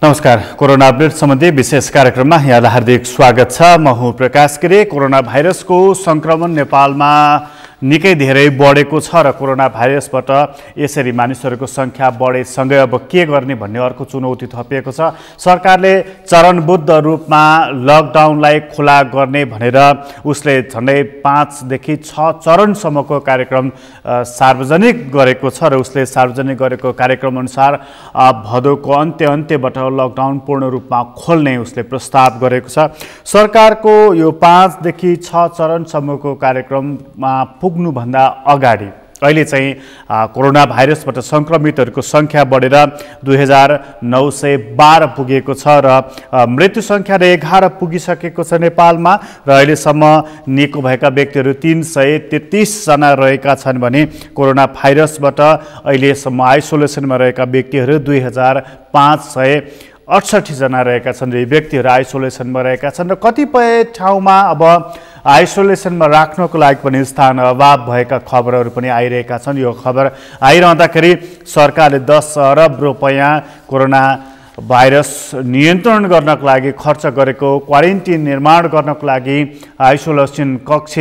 नमस्कार। Corona update सम्बन्धी विशेष कार्यक्रममा यहाँलाई हार्दिक स्वागत छ। म हुँ प्रकाश गिरी। कोरोना भाइरसको संक्रमण नेपालमा निकै धेरै बढेको छ र कोरोना भाइरसबाट यसरी मानिसहरूको संख्या बढेसँगै अब के गर्ने भन्ने अर्को चुनौती थपिएको छ। सरकारले चरणबद्ध रूपमा लकडाउनलाई खुला गर्ने भनेर उसले झन्डै 5 देखि 6 चरणसम्मको कार्यक्रम सार्वजनिक गरेको छ र उसले सार्वजनिक गरेको कार्यक्रम अनुसार भदौको अन्त्यबाट लकडाउन पूर्ण रूपमा खोल्ने उसले प्रस्ताव गरेको छ। सरकारको यो 5 देखि 6 चरणसम्मको कार्यक्रममा पुग्नुभन्दा अगाडि अहिले चाहिँ कोरोना भाइरसबाट संक्रमितहरूको संख्या बढेर 2912 पुगेको छ र मृत्यु संख्या 11 पुगिसकेको छ नेपालमा र अहिलेसम्म निको भएका व्यक्तिहरू 333 जना रहेका छन् भने कोरोना भाइरसबाट अहिलेसम्म आइसोलेसनमा रहेका व्यक्तिहरू 2568 जना रहेका छन्। यी व्यक्तिहरू आइसोलेसनमा रहेका छन् र कतिपय ठाउँमा अब आइसोलेसनमा राख्नको लागि पनि स्थान अभाव भएका खबरहरू पनि आइरहेका छन्। यो खबर आइरहँदाखेरि सरकारले 10 अरब रुपैयाँ कोरोना भाइरस नियन्त्रण गर्नको लागि खर्च गरेको, क्वारेन्टिन निर्माण गर्नको लागि, आइसोलेसन कक्ष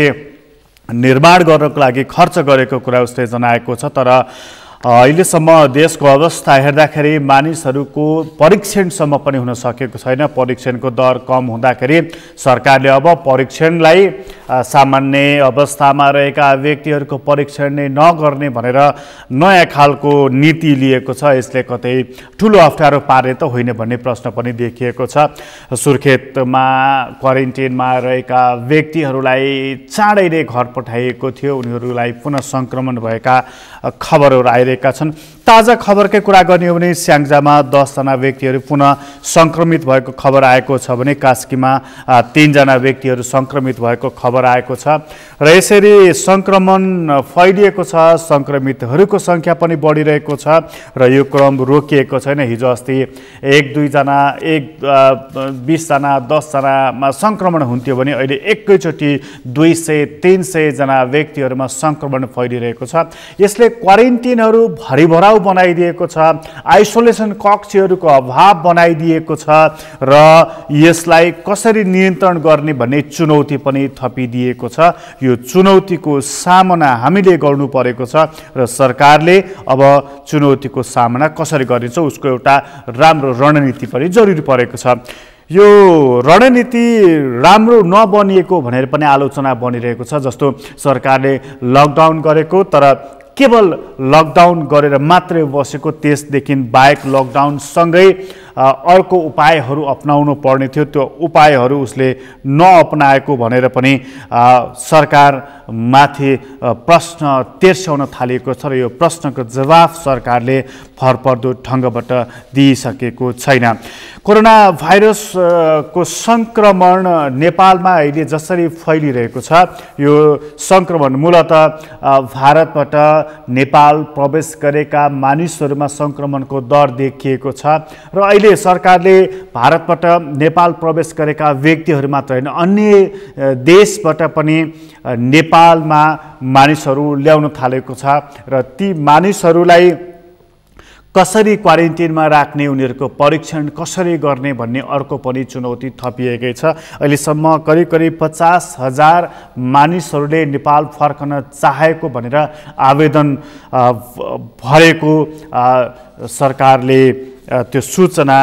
निर्माण गर्नको लागि खर्च गरेको कुरा उसले जनाएको छ। तर अहिलेसम्म देशको अवस्था हेर्दाखेरि मानिसहरूको परीक्षणसम्म पनि हुन सकेको छैन। परीक्षणको दर कम हुँदाखेरि सरकारले अब परीक्षणलाई सामान्य अवस्थामा रहेका व्यक्तिहरूको परीक्षण नै नगर्ने भनेर नयाँ खालको नीति लिएको छ। यसले कतै ठुलो अप्ठ्यारो पार्ने त होइन भन्ने प्रश्न पनि देखिएको छ। सुर्खेतमा क्वारेन्टिनमा रहेका व्यक्तिहरूलाई चाँडै नै घर पठाइएको थियो। उनीहरूलाई पुनः सङ्क्रमण भएका खबरहरू आइरहेका छन्। ताजा खबरकै कुरा गर्ने हो भने स्याङ्जामा 10 जना व्यक्तिहरू पुनः सङ्क्रमित भएको खबर आएको छ भने कास्कीमा 3 जना व्यक्तिहरू सङ्क्रमित भएको खबर आएको छ र यसरी सङ्क्रमण फैलिएको छ। सङ्क्रमितहरूको सङ्ख्या पनि बढिरहेको छ र यो क्रम रोकिएको छैन। हिजो अस्ति 1-2 जना 20 जना 10 जनामा सङ्क्रमण हुन्थ्यो भने अहिले एकैचोटि 200-300 जना व्यक्तिहरूमा सङ्क्रमण फैलिरहेको छ। यसले क्वारेन्टिनहरू भरिभराउ बनाइदिएको छ, आइसोलेसन कक्षहरूको अभाव बनाइदिएको छ र यसलाई कसरी नियन्त्रण गर्ने भन्ने चुनौती पनि थपिदिएको छ। यो चुनौतीको सामना हामीले गर्नु परेको छ र सरकारले अब चुनौतीको सामना कसरी गरिन्छ उसको एउटा राम्रो रणनीति पनि जरुरी परेको छ। यो रणनीति राम्रो नबनिएको भनेर पनि आलोचना बनिरहेको छ। जस्तो सरकारले लकडाउन गरेको तर केवल लकडाउन गरेर मात्रै बसेको, त्यसदेखि बाहेक लकडाउनसँगै अर्को उपायहरू अपनाउनु पर्ने थियो। त्यो उपायहरू उसले नअपनाएको भनेर पनि सरकारमाथि प्रश्न तेर्स्याउन थालिएको छ र यो प्रश्नको जवाफ सरकारले भरपर्दो ढङ्गबाट दिइसकेको छैन। कोरोना भाइरसको सङ्क्रमण नेपालमा अहिले जसरी फैलिरहेको छ यो सङ्क्रमण मूलतः भारतबाट नेपाल प्रवेश गरेका मानिसहरूमा सङ्क्रमणको दर देखिएको छ र अहिले सरकारले भारतबाट नेपाल प्रवेश गरेका व्यक्तिहरू मात्र होइन अन्य देशबाट पनि नेपालमा मानिसहरू ल्याउन थालेको छ र ती मानिसहरूलाई कसरी क्वारेन्टिनमा राख्ने, उनीहरूको परीक्षण कसरी गर्ने भन्ने अर्को पनि चुनौती थपिएकै छ। अहिलेसम्म करिब 50,000 मानिसहरूले नेपाल फर्कन चाहेको भनेर आवेदन भरेको सरकारले त्यो सूचना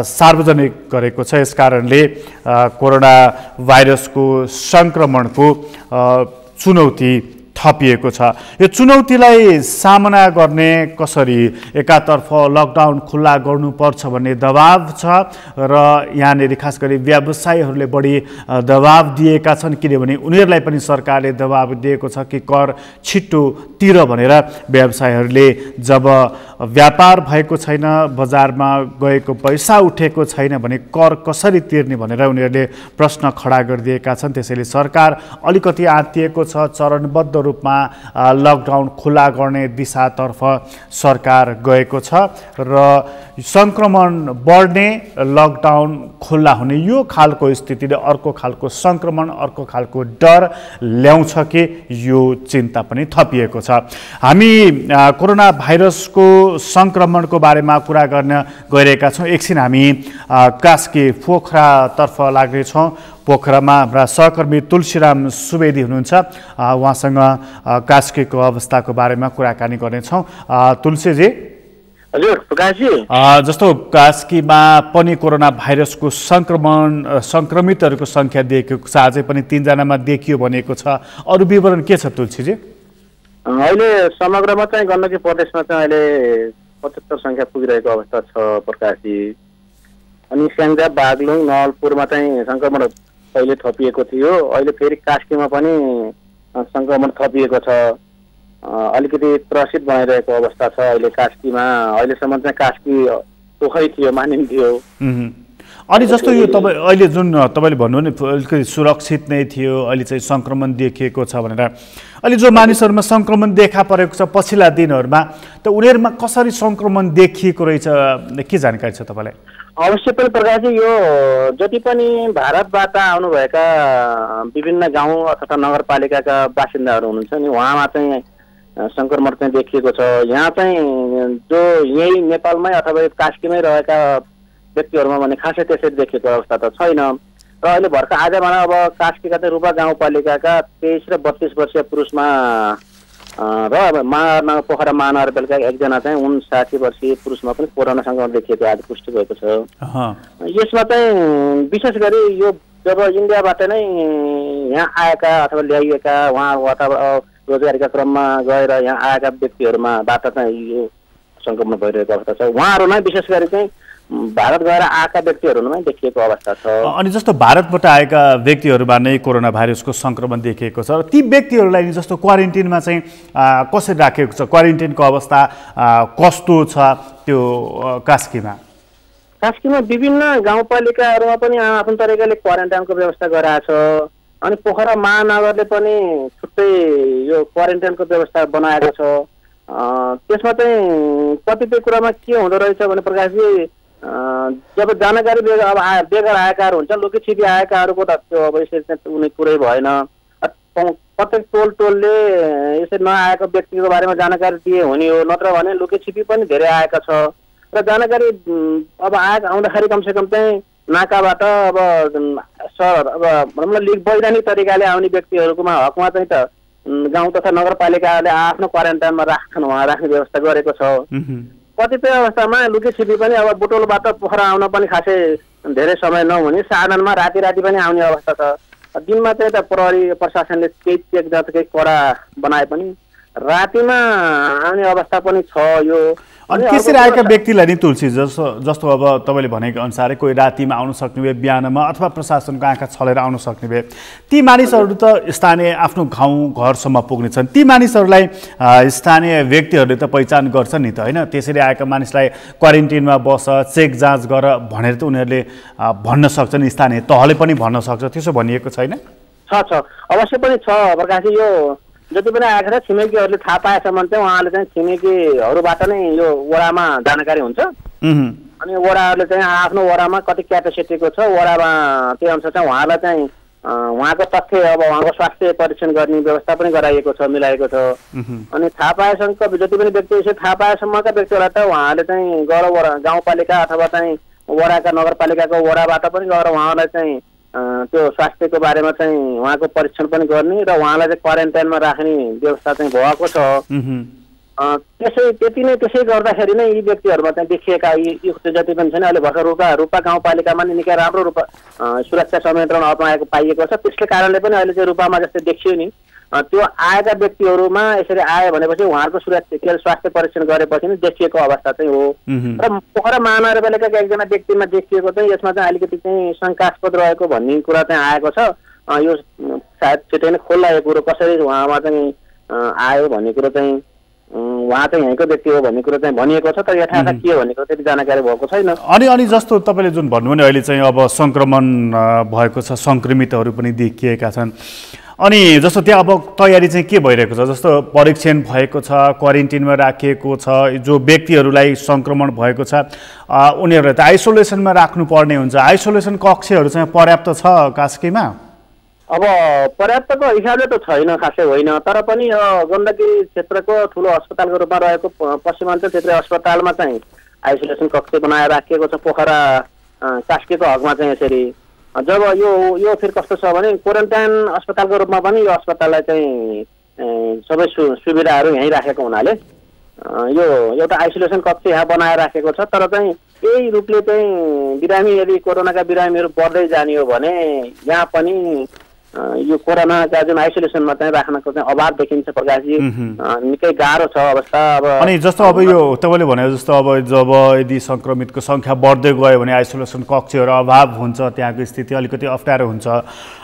सार्वजनिक गरेको छ। यसकारणले कोरोना भाइरसको सङ्क्रमणको चुनौती थपिएको छ। यो चुनौतीलाई सामना गर्ने कसरी, एकातर्फ लकडाउन खुल्ला गर्नुपर्छ भन्ने दबाव छ र यहाँनिर खास गरी व्यवसायीहरूले बढी दबाव दिएका छन् किनभने उनीहरूलाई पनि सरकारले दबाव दिएको छ कि कर छिट्टो तिर भनेर। व्यवसायीहरूले जब व्यापार भएको छैन, बजारमा गएको पैसा उठेको छैन भने कर कसरी तिर्ने भनेर उनीहरूले प्रश्न खडा गरिदिएका छन्। त्यसैले सरकार अलिकति आत्तिएको छ, चरणबद्ध रूपमा लकडाउन खुला गर्ने दिशातर्फ सरकार गएको छ र सङ्क्रमण बढ्ने लकडाउन खुल्ला हुने यो खालको स्थितिले अर्को खालको सङ्क्रमण अर्को खालको डर ल्याउँछ कि यो चिन्ता पनि थपिएको छ। हामी कोरोना भाइरसको सङ्क्रमणको बारेमा कुरा गर्न गइरहेका छौँ। एकछिन हामी कास्की पोखरातर्फ लाग्नेछौँ। पोखरामा हाम्रा सहकर्मी तुलसीराम सुवेदी हुनुहुन्छ। उहाँसँग कास्कीको अवस्थाको बारेमा कुराकानी गर्नेछौँ। तुलसीजी, हजुर प्रकाशजी, जस्तो कास्कीमा पनि कोरोना भाइरसको सङ्क्रमितहरूको सङ्ख्या देखिएको छ, अझै पनि 3 जनामा देखियो भनेको छ। अरू विवरण के छ तुलसीजी? अहिले समग्रमा चाहिँ गण्डकी प्रदेशमा चाहिँ अहिले 75 सङ्ख्या पुगिरहेको अवस्था छ प्रकाशजी। अनि स्याङ्जा, बागलुङ, नवलपुरमा चाहिँ सङ्क्रमण पहिले थपिएको थियो, अहिले फेरि कास्कीमा पनि सङ्क्रमण थपिएको छ। अलिकति त्रसित बनाइरहेको अवस्था छ अहिले कास्कीमा। अहिलेसम्म चाहिँ कास्की पोखरै थियो, मानिन्थ्यो। अनि जस्तो यो अहिले जुन तपाईँले भन्नु नि अलिकति सुरक्षित नै थियो, अहिले चाहिँ सङ्क्रमण देखिएको छ भनेर, अहिले जो मानिसहरूमा सङ्क्रमण देखा परेको छ पछिल्ला दिनहरूमा, त उनीहरूमा कसरी सङ्क्रमण देखिएको रहेछ, के जानकारी छ तपाईँलाई? अवश्य पनि प्रकाशजी, यो जति पनि भारतबाट आउनुभएका विभिन्न गाउँ अथवा नगरपालिकाका बासिन्दाहरू हुनुहुन्छ नि, उहाँमा चाहिँ सङ्क्रमण चाहिँ देखिएको छ। यहाँ चाहिँ जो यही नेपालमै अथवा कास्कीमै रहेका व्यक्तिहरूमा भने खासै त्यसरी देखिएको अवस्था त छैन। र अहिले भर्खर आज भने अब कास्कीका चाहिँ रूपा गाउँपालिकाका 23 र 32 वर्षीय पुरुषमा र पोखरा महानगरपालिका एकजना चाहिँ 59 वर्षीय पुरुषमा पनि कोरोना सङ्क्रमण देखिएको आज पुष्टि भएको छ। यसमा चाहिँ विशेष गरी यो जब इन्डियाबाट नै यहाँ आएका अथवा ल्याइएका उहाँ अथवा रोजगारीका क्रममा गएर यहाँ आएका व्यक्तिहरूमाबाट चाहिँ यो सङ्क्रमण भइरहेको अवस्था छ। उहाँहरू नै विशेष गरी चाहिँ भारत गएर आएका व्यक्तिहरूमा देखिएको अवस्था छ। अनि जस्तो भारतबाट आएका व्यक्तिहरूमा नै कोरोना भाइरसको सङ्क्रमण देखिएको छ, ती व्यक्तिहरूलाई जस्तो क्वारेन्टिनमा चाहिँ कसरी राखेको छ, क्वारेन्टिनको अवस्था कस्तो छ त्यो कास्कीमा? कास्कीमा विभिन्न गाउँपालिकाहरूमा पनि आफ्नो तरिकाले क्वारेन्टाइनको व्यवस्था गराएको छ। अनि पोखरा महानगरले पनि छुट्टै यो क्वारेन्टाइनको व्यवस्था बनाएको छ। त्यसमा चाहिँ कतिपय कुरामा के हुँदो रहेछ भने प्रकाशजी, जब जानकारी बेगर आएकाहरू हुन्छ, लुकी छिपी आएकाहरूको त त्यो अब यसरी चाहिँ उनी कुरै भएन। प्रत्येक टोलले यसरी नआएको व्यक्तिको बारेमा जानकारी दिए हुने हो, नत्र भने लुकी छिपी पनि धेरै आएका छ। र जानकारी अब आउँदाखेरि कमसेकम चाहिँ नाकाबाट अब भनौँ न वैधानिक तरिकाले आउने व्यक्तिहरूकोमा हकमा चाहिँ त गाउँ तथा नगरपालिकाले आफ्नो क्वारेन्टाइनमा राख्ने व्यवस्था गरेको छ। कतिपय अवस्थामा लुकी छिपी पनि अब बुटोलबाट पोखरा आउन पनि खासै धेरै समय नहुने, साधनमा राति पनि आउने अवस्था छ। दिनमा चाहिँ त प्रहरी प्रशासनले केही चेक जाँच केही कडा बनाए पनि रातिमा आउने अवस्था पनि छ। यो अनि त्यसरी आएका व्यक्तिलाई नि तुलसी जस्तो अब तपाईँले भनेको अनुसारै कोही रातिमा आउन सक्ने भए, बिहानमा अथवा प्रशासनको आँखा छलेर आउन सक्ने भए, ती मानिसहरू त स्थानीय आफ्नो गाउँ घरसम्म पुग्नेछन्। ती मानिसहरूलाई स्थानीय व्यक्तिहरूले त पहिचान गर्छन् नि त, होइन? त्यसरी आएका मानिसलाई क्वारेन्टिनमा बस, चेक जाँच गर भनेर त उनीहरूले भन्न सक्छन्, स्थानीय तहले पनि भन्न सक्छ, त्यसो भनिएको छैन? छ अवश्य पनि छ प्रकाशजी। यो जति पनि आएको छ छिमेकीहरूले थाहा पाएसम्म चाहिँ उहाँले चाहिँ छिमेकीहरूबाट नै यो वडामा जानकारी हुन्छ। अनि वडाहरूले चाहिँ आफ्नो वडामा कति क्यापेसिटीको छ वडामा त्यही अनुसार चाहिँ उहाँलाई चाहिँ उहाँको तथ्य अब उहाँको स्वास्थ्य परीक्षण गर्ने व्यवस्था पनि गराइएको छ, मिलाएको छ। अनि थाहा पाएसम्म जति पनि व्यक्ति यसो थाहा पाएसम्मका व्यक्तिहरूलाई त उहाँले चाहिँ गएर गाउँपालिका अथवा चाहिँ वडाका नगरपालिकाको वडाबाट पनि गएर उहाँलाई चाहिँ त्यो स्वास्थ्यको बारेमा चाहिँ उहाँको परीक्षण पनि गर्ने र उहाँलाई चाहिँ क्वारेन्टाइनमा राख्ने व्यवस्था चाहिँ भएको छ। त्यसै गर्दाखेरि नै यी व्यक्तिहरूमा चाहिँ देखिएका यी जति पनि छन् अहिले भर्खर रूपा गाउँपालिकामा नि निकै राम्रो सुरक्षा संयन्त्रण अप्नाएको पाइएको छ। त्यसले कारणले पनि अहिले चाहिँ रूपामा जस्तै देखियो नि, त्यो आएका व्यक्तिहरूमा यसरी आयो भनेपछि उहाँहरूको स्वास्थ्य परीक्षण गरेपछि नै देखिएको अवस्था चाहिँ हो। र पोखरा महानगरपालिकाका एकजना व्यक्तिमा देखिएको चाहिँ यसमा चाहिँ अलिकति चाहिँ शङ्कास्पद रहेको भन्ने कुरा चाहिँ आएको छ। यो सायद छिटै नै खोल्ला यो कुरो कसरी उहाँमा चाहिँ आयो भन्ने कुरो चाहिँ उहाँ चाहिँ यहीँको व्यक्ति हो भन्ने कुरो चाहिँ भनिएको छ, तर यथार्थ के हो भन्ने कुरो त्यति जानकारी भएको छैन। अनि जस्तो तपाईँले जुन भन्नुभयो नि अहिले चाहिँ अब सङ्क्रमण भएको छ, सङ्क्रमितहरू पनि देखिएका छन्, अनि जस्तो त्यहाँ अब तयारी चाहिँ के भइरहेको छ? जस्तो परीक्षण भएको छ, क्वारेन्टिनमा राखिएको छ, जो व्यक्तिहरूलाई सङ्क्रमण भएको छ उनीहरूलाई त आइसोलेसनमा राख्नुपर्ने हुन्छ। आइसोलेसन कक्षहरू चाहिँ पर्याप्त छ कास्कीमा? अब पर्याप्तको हिसाबले त छैन, खासै होइन। तर पनि गण्डकी क्षेत्रको ठुलो अस्पतालको रूपमा रहेको पश्चिमाञ्चल क्षेत्रीय अस्पतालमा चाहिँ आइसोलेसन कक्ष बनाएर राखिएको छ पोखरा कास्कीको हकमा चाहिँ। यसरी जब यो फेरि कस्तो छ भने क्वारेन्टाइन अस्पतालको रूपमा पनि यो अस्पताललाई चाहिँ सबै सुविधाहरू यहीँ राखेको हुनाले यो एउटा आइसोलेसन कक्ष यहाँ बनाएर राखेको छ। तर चाहिँ यही रूपले चाहिँ बिरामी यदि कोरोनाका बिरामीहरू बढ्दै जाने हो भने यहाँ पनि यो कोरोनाका जुन आइसोलेसनमा चाहिँ राख्नको चाहिँ अभाव देखिन्छ प्रकाशजी। निकै गाह्रो छ अवस्था। अब अनि जस्तो अब यो तपाईँले भने जस्तो अब जब यदि सङ्क्रमितको सङ्ख्या बढ्दै गयो भने आइसोलेसन कक्षहरू अभाव हुन्छ, त्यहाँको स्थिति अलिकति अप्ठ्यारो हुन्छ।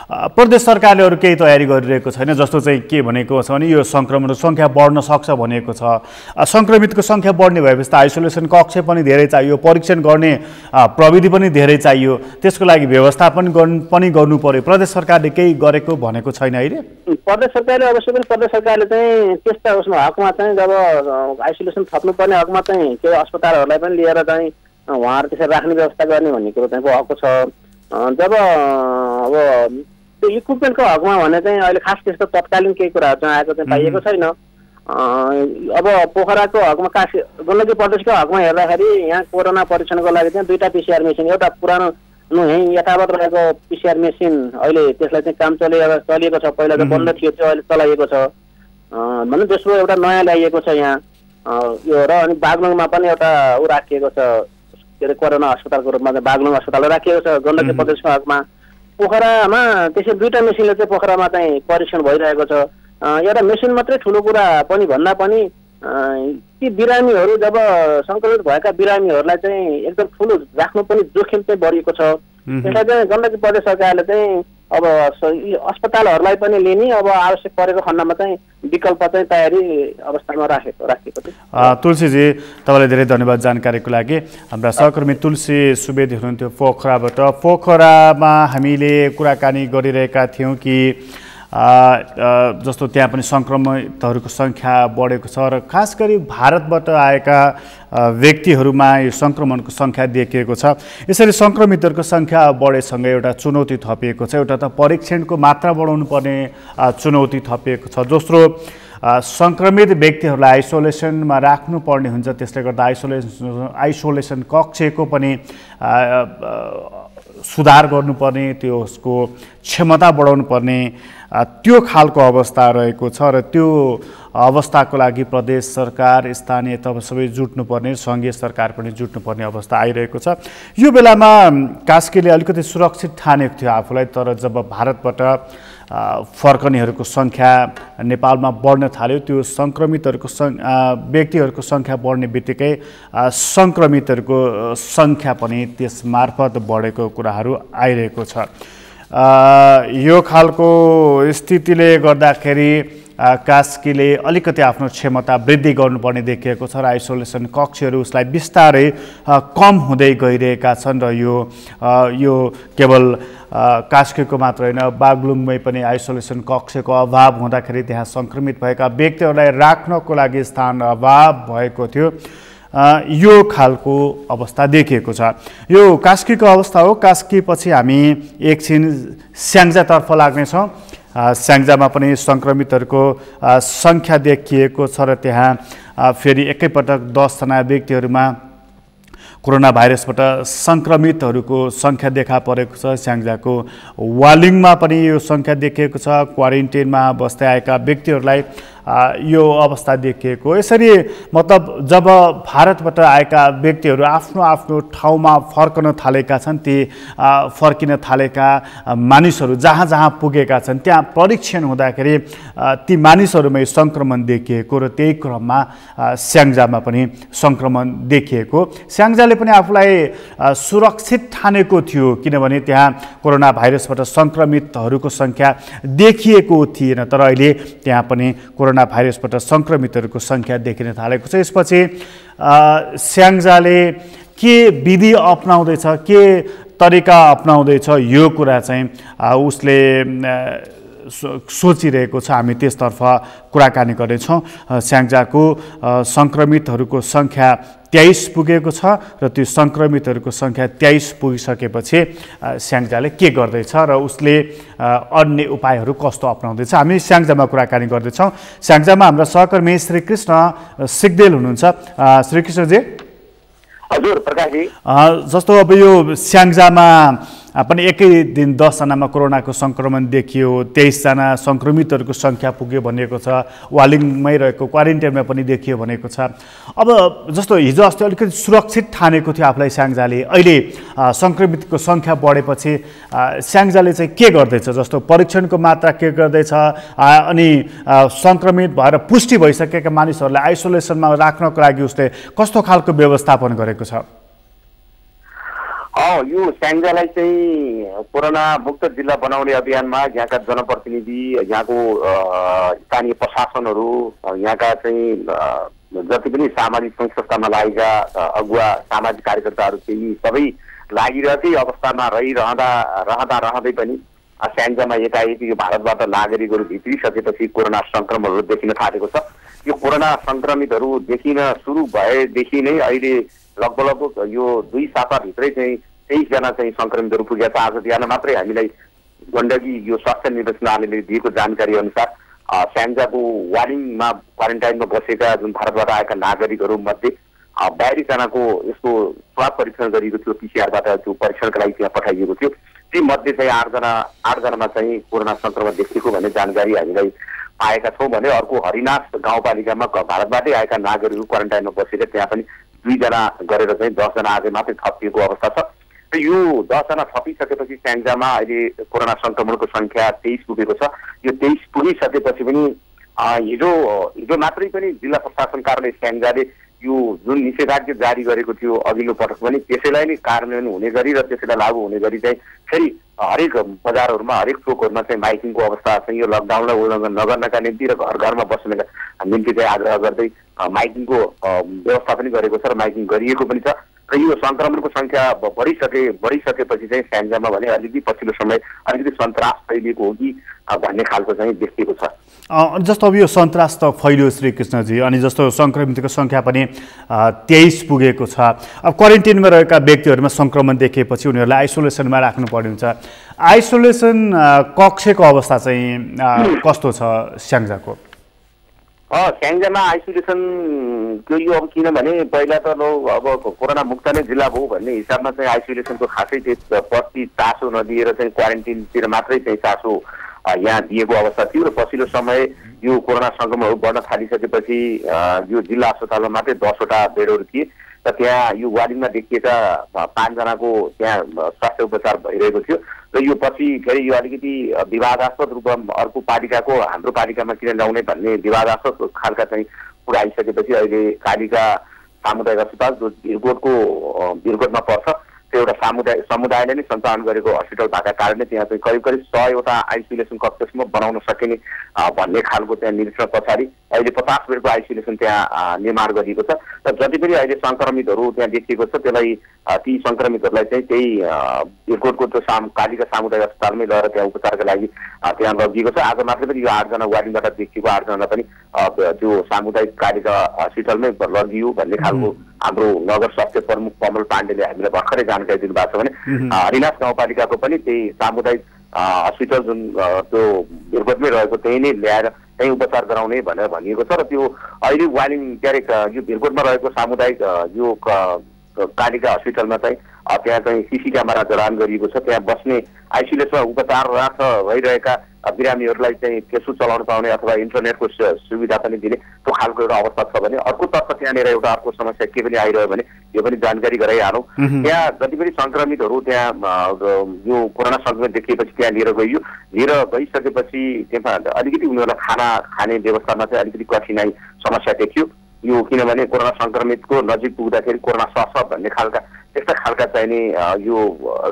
प्रदेश सरकारले अरू केही तयारी गरिरहेको छैन? जस्तो चाहिँ के भनेको छ भने यो सङ्क्रमणको सङ्ख्या बढ्न सक्छ भनेको छ। सङ्क्रमितको सङ्ख्या बढ्ने भएपछि त आइसोलेसन कक्ष पनि धेरै चाहियो, परीक्षण गर्ने प्रविधि पनि धेरै चाहियो, त्यसको लागि व्यवस्थापन पनि गर्नु पर्यो। प्रदेश सरकारले केही गरेको भनेको छैन अहिले? प्रदेश सरकारले अवश्य पनि प्रदेश सरकारले चाहिँ त्यस्ता उसमा हकमा चाहिँ जब आइसोलेसन थप्नुपर्ने हकमा चाहिँ केही अस्पतालहरूलाई पनि लिएर चाहिँ उहाँहरू त्यसरी राख्ने व्यवस्था गर्ने भन्ने कुरो चाहिँ भएको छ। जब अब त्यो इक्विपमेन्टको हकमा भने चाहिँ अहिले खास त्यस्तो तत्कालीन केही कुराहरू चाहिँ आएको चाहिँ पाइएको छैन। अब पोखराको हकमा गण्डकी प्रदेशको हकमा हेर्दाखेरि यहाँ कोरोना परीक्षणको लागि चाहिँ 2टा PCR मेसिन, एउटा पुरानो यहीँ यथावत रहेको PCR मेसिन अहिले त्यसलाई चाहिँ काम चलिएको छ। पहिला त बन्द थियो, त्यो अहिले चलाइएको छ भने दोस्रो एउटा नयाँ ल्याइएको छ यहाँ यो। र अनि बागलुङमा पनि एउटा राखिएको छ, के अरे कोरोना अस्पतालको रूपमा चाहिँ बागलुङ अस्पताल राखिएको छ गण्डकी प्रदेशको हकमा। पोखरामा त्यसै 2टा मेसिनले चाहिँ पोखरामा चाहिँ परीक्षण भइरहेको छ। एउटा मेसिन मात्रै ठुलो कुरा पनि भन्दा पनि ती बिरामीहरू जब सङ्क्रमित भएका बिरामीहरूलाई चाहिँ एकदम ठुलो राख्नु पनि जोखिम चाहिँ बढिएको छ। त्यसलाई चाहिँ गण्डकी प्रदेश सरकारले चाहिँ अब अस्पतालहरूलाई पनि लिने अब आवश्यक परेको खण्डमा चाहिँ विकल्प चाहिँ तयारी अवस्थामा राखेको थियो। तुलसीजी तपाईँलाई धेरै धन्यवाद जानकारीको लागि। हाम्रा सहकर्मी तुलसी सुवेदी हुनुहुन्थ्यो पोखराबाट। पोखरामा हामीले कुराकानी गरिरहेका थियौँ कि जस्तो त्यहाँ पनि सङ्क्रमितहरूको सङ्ख्या बढेको छ र खास गरी भारतबाट आएका व्यक्तिहरूमा यो सङ्क्रमणको सङ्ख्या देखिएको छ। यसरी सङ्क्रमितहरूको सङ्ख्या बढेसँगै एउटा चुनौती थपिएको छ। एउटा त परीक्षणको मात्रा बढाउनु पर्ने चुनौती थपिएको छ। दोस्रो सङ्क्रमित व्यक्तिहरूलाई आइसोलेसनमा राख्नुपर्ने हुन्छ, त्यसले गर्दा आइसोलेसन कक्षको पनि सुधार गर्नुपर्ने, त्यसको क्षमता बढाउनु पर्ने त्यो खालको अवस्था रहेको छ। र त्यो अवस्थाको लागि प्रदेश सरकार, स्थानीय तह सबै जुट्नुपर्ने, सङ्घीय सरकार पनि जुट्नुपर्ने अवस्था आइरहेको छ। यो बेलामा कास्कीले अलिकति सुरक्षित ठानेको थियो आफूलाई, तर जब भारतबाट फर्कनेहरूको सङ्ख्या नेपालमा बढ्न थाल्यो, त्यो सङ्क्रमितहरूको व्यक्तिहरूको सङ्ख्या बढ्ने बित्तिकै सङ्क्रमितहरूको सङ्ख्या पनि त्यसमार्फत बढेको कुराहरू आइरहेको छ। यो खालको स्थितिले गर्दाखेरि कास्कीले अलिकति आफ्नो क्षमता वृद्धि गर्नुपर्ने देखिएको छ र आइसोलेसन कक्षहरू उसलाई बिस्तारै कम हुँदै गइरहेका छन्। र यो केवल कास्कीको मात्र होइन, बागलुङमै पनि आइसोलेसन कक्षको अभाव हुँदाखेरि त्यहाँ सङ्क्रमित भएका व्यक्तिहरूलाई राख्नको लागि स्थान अभाव भएको थियो। यो खालको अवस्था देखिएको छ। यो कास्कीको अवस्था हो। कास्कीपछि हामी एकछिन स्याङ्जातर्फ लाग्नेछौँ। स्याङ्जामा पनि सङ्क्रमितहरूको सङ्ख्या देखिएको छ र त्यहाँ फेरि एकैपटक 10 जना व्यक्तिहरूमा कोरोना भाइरसबाट सङ्क्रमितहरूको सङ्ख्या देखा परेको छ। स्याङ्जाको वालिङमा पनि यो सङ्ख्या देखिएको छ। क्वारेन्टाइनमा बस्दै आएका व्यक्तिहरूलाई यो अवस्था देखिएको। यसरी मतलब जब भारतबाट आएका व्यक्तिहरू आफ्नो आफ्नो ठाउँमा फर्कन थालेका छन्, ती फर्किन थालेका मानिसहरू जहाँ जहाँ पुगेका छन् त्यहाँ परीक्षण हुँदाखेरि ती मानिसहरूमै सङ्क्रमण देखिएको र त्यही क्रममा स्याङ्जामा पनि सङ्क्रमण देखिएको। स्याङ्जाले पनि आफूलाई सुरक्षित ठानेको थियो, किनभने त्यहाँ कोरोना भाइरसबाट सङ्क्रमितहरूको सङ्ख्या देखिएको थिएन, तर अहिले त्यहाँ पनि कोरोना भाइरसबाट सङ्क्रमितहरूको सङ्ख्या देखिन थालेको छ। यसपछि स्याङ्जाले के विधि अपनाउँदैछ, के तरिका अपनाउँदैछ, यो कुरा चाहिँ उसले सोचिरहेको छ। हामी त्यसतर्फ कुराकानी गर्नेछौँ। स्याङ्जाको सङ्क्रमितहरूको सङ्ख्या 23 पुगेको छ र त्यो सङ्क्रमितहरूको सङ्ख्या 23 पुगिसकेपछि स्याङ्जाले के गर्दैछ र उसले अन्य उपायहरू कस्तो अपनाउँदैछ, हामी स्याङ्जामा कुराकानी गर्दैछौँ। स्याङ्जामा हाम्रा सहकर्मी श्रीकृष्ण सिग्देल हुनुहुन्छ। श्रीकृष्णजी। हजुर प्रकाशजी। जस्तो अब यो स्याङ्जामा पनि एकै दिन 10 जनामा कोरोनाको सङ्क्रमण देखियो, 23 जना सङ्क्रमितहरूको सङ्ख्या पुग्यो भनेको छ, वालिङमै रहेको क्वारेन्टाइनमा पनि देखियो भनेको छ। अब जस्तो हिजो अस्ति अलिकति सुरक्षित ठानेको थियो आफूलाई स्याङ्जाले, अहिले सङ्क्रमितको सङ्ख्या बढेपछि स्याङ्जाले चाहिँ के गर्दैछ? जस्तो परीक्षणको मात्रा के गर्दैछ, अनि सङ्क्रमित भएर पुष्टि भइसकेका मानिसहरूलाई आइसोलेसनमा राख्नको लागि उसले कस्तो खालको व्यवस्थापन गरेको छ? यो स्याङ्जालाई चाहिँ कोरोना मुक्त जिल्ला बनाउने अभियानमा यहाँका जनप्रतिनिधि, यहाँको स्थानीय प्रशासनहरू, यहाँका चाहिँ जति पनि सामाजिक संस्थामा लागेका अगुवा सामाजिक कार्यकर्ताहरू चाहिँ सबै लागिरहेकै अवस्थामा रहँदै पनि स्याङ्जामा एकाएक यो भारतबाट नागरिकहरू भित्रिसकेपछि कोरोना सङ्क्रमणहरू देखिन थालेको छ। यो कोरोना सङ्क्रमितहरू देखिन सुरु भएदेखि नै अहिले लगभग यो 2 साताभित्रै चाहिँ 23 जना चाहिँ सङ्क्रमितहरू पुगेका छ। आज बिहान मात्रै हामीलाई गण्डकी यो स्वास्थ्य निर्देशनालयले दिएको जानकारी अनुसार स्याङ्जाको वालिङमा क्वारेन्टाइनमा बसेका जुन भारतबाट आएका नागरिकहरू मध्ये 42 जनाको यसको स्वाब परीक्षण गरिएको थियो, PCR-बाट त्यो परीक्षणका लागि त्यहाँ पठाइएको थियो। ती मध्ये चाहिँ 8 जनामा चाहिँ कोरोना सङ्क्रमण देखिएको भन्ने जानकारी हामीलाई पाएका छौँ भने अर्को हरिनाथ गाउँपालिकामा भारतबाटै आएका नागरिकहरू क्वारेन्टाइनमा बसेर त्यहाँ पनि 2 जना गरेर चाहिँ 10 जना आज मात्रै थपिएको अवस्था छ। र यो 10 जना थपिसकेपछि स्याङ्जामा अहिले कोरोना सङ्क्रमणको सङ्ख्या 23 पुगेको छ। यो 23 पुगिसकेपछि पनि हिजो मात्रै पनि जिल्ला प्रशासन कार्यालय स्याङ्जाले यो जुन निषेधाज्ञा जारी गरेको थियो अघिल्लो पटक पनि त्यसैलाई नै कार्यान्वयन हुने गरी र त्यसैलाई लागू हुने गरी चाहिँ फेरि हरेक बजारहरूमा हरेक चोकहरूमा चाहिँ माइकिङको अवस्था चाहिँ यो लकडाउनलाई उल्लङ्घन नगर्नका निम्ति र घर घरमा बस्नका निम्ति चाहिँ आग्रह गर्दै माइकिङको व्यवस्था पनि गरेको छ र माइकिङ गरिएको पनि छ। र यो सङ्क्रमणको सङ्ख्या बढिसकेपछि चाहिँ स्याङ्जामा भने अलिकति पछिल्लो समय अलिकति सन्तास फैलिएको हो कि भन्ने खालको चाहिँ देखिएको छ। जस्तो अब यो सन्तास त फैलियो श्रीकृष्णजी, अनि जस्तो सङ्क्रमितको सङ्ख्या पनि 23 पुगेको छ। अब क्वारेन्टाइनमा रहेका व्यक्तिहरूमा सङ्क्रमण देखिएपछि उनीहरूलाई आइसोलेसनमा राख्नुपर्ने हुन्छ। आइसोलेसन कक्षको अवस्था चाहिँ कस्तो छ स्याङ्जाको? स्याङ्जामा आइसोलेसन त्यो यो अब किनभने पहिला त अब कोरोना मुक्त नै जिल्ला भयो भन्ने हिसाबमा चाहिँ आइसोलेसनको खासै प्रति चासो नदिएर चाहिँ क्वारेन्टिनतिर मात्रै चाहिँ चासो यहाँ दिएको अवस्था थियो र पछिल्लो समय यो कोरोना सङ्क्रमणहरू बढ्न थालिसकेपछि यो जिल्ला अस्पतालमा मात्रै 10 वटा बेडहरू थिए र त्यहाँ यो वार्डिङमा देखिएका 5 जनाको त्यहाँ स्वास्थ्य उपचार भइरहेको थियो र यो पछि फेरि यो अलिकति विवादास्पद रूपमा अर्को पालिकाको हाम्रो पालिकामा किन ल्याउने भन्ने विवादास्पद खालका चाहिँ कुरा आइसकेपछि अहिले कालिका सामुदायिक अस्पताल जो भिरकोटमा पर्छ त्यो एउटा समुदायले नै सञ्चालन गरेको हस्पिटल भएका कारणले त्यहाँ चाहिँ करिब 100 वटा आइसोलेसन कक्षसम्म बनाउन सकिने भन्ने खालको त्यहाँ निरीक्षण पछाडि अहिले 50 बेडको आइसोलेसन त्यहाँ निर्माण गरिएको छ र जति पनि अहिले सङ्क्रमितहरू त्यहाँ देखिएको छ त्यसलाई ती सङ्क्रमितहरूलाई चाहिँ त्यही भिरकोटको त्यो कालिका सामुदायिक अस्पतालमै लगेर त्यहाँ उपचारका लागि त्यहाँ लगिएको छ। आज मात्रै पनि यो 8 जना वार्डिङबाट देखिएको 8 जना पनि त्यो सामुदायिक कालिका हस्पिटलमै लगियो भन्ने खालको हाम्रो नगर स्वास्थ्य प्रमुख कमल पाण्डेले हामीलाई भर्खरै जानकारी दिनुभएको छ भने हरिनाथ गाउँपालिकाको पनि त्यही सामुदायिक हस्पिटल जुन त्यो भिरकोटमै रहेको त्यही नै ल्याएर त्यही उपचार गराउने भनेर भनिएको छ र त्यो अहिले वालिङ यो भिरकोटमा रहेको सामुदायिक यो कालिका हस्पिटलमा चाहिँ त्यहाँ चाहिँ सीसी क्यामेरा जडान गरिएको छ। त्यहाँ बस्ने आइसोलेसनमा उपचाररत भइरहेका बिरामीहरूलाई चाहिँ फेसबुक चलाउन पाउने अथवा इन्टरनेटको सुविधा पनि दिने त्यो खालको एउटा अवस्था छ भने अर्कोतर्फ त्यहाँनिर एउटा अर्को समस्या के पनि आइरह्यो भने यो पनि जानकारी गराइहालौँ। त्यहाँ जति पनि सङ्क्रमितहरू त्यहाँ यो कोरोना सङ्क्रमित देखिएपछि त्यहाँ लिएर गइसकेपछि त्यहाँ अलिकति उनीहरूलाई खाना खाने व्यवस्थामा चाहिँ अलिकति कठिनाइ समस्या देखियो। यो किनभने कोरोना सङ्क्रमितको नजिक पुग्दाखेरि कोरोना सर्छ भन्ने खालका त्यस्ता खालका चाहिने यो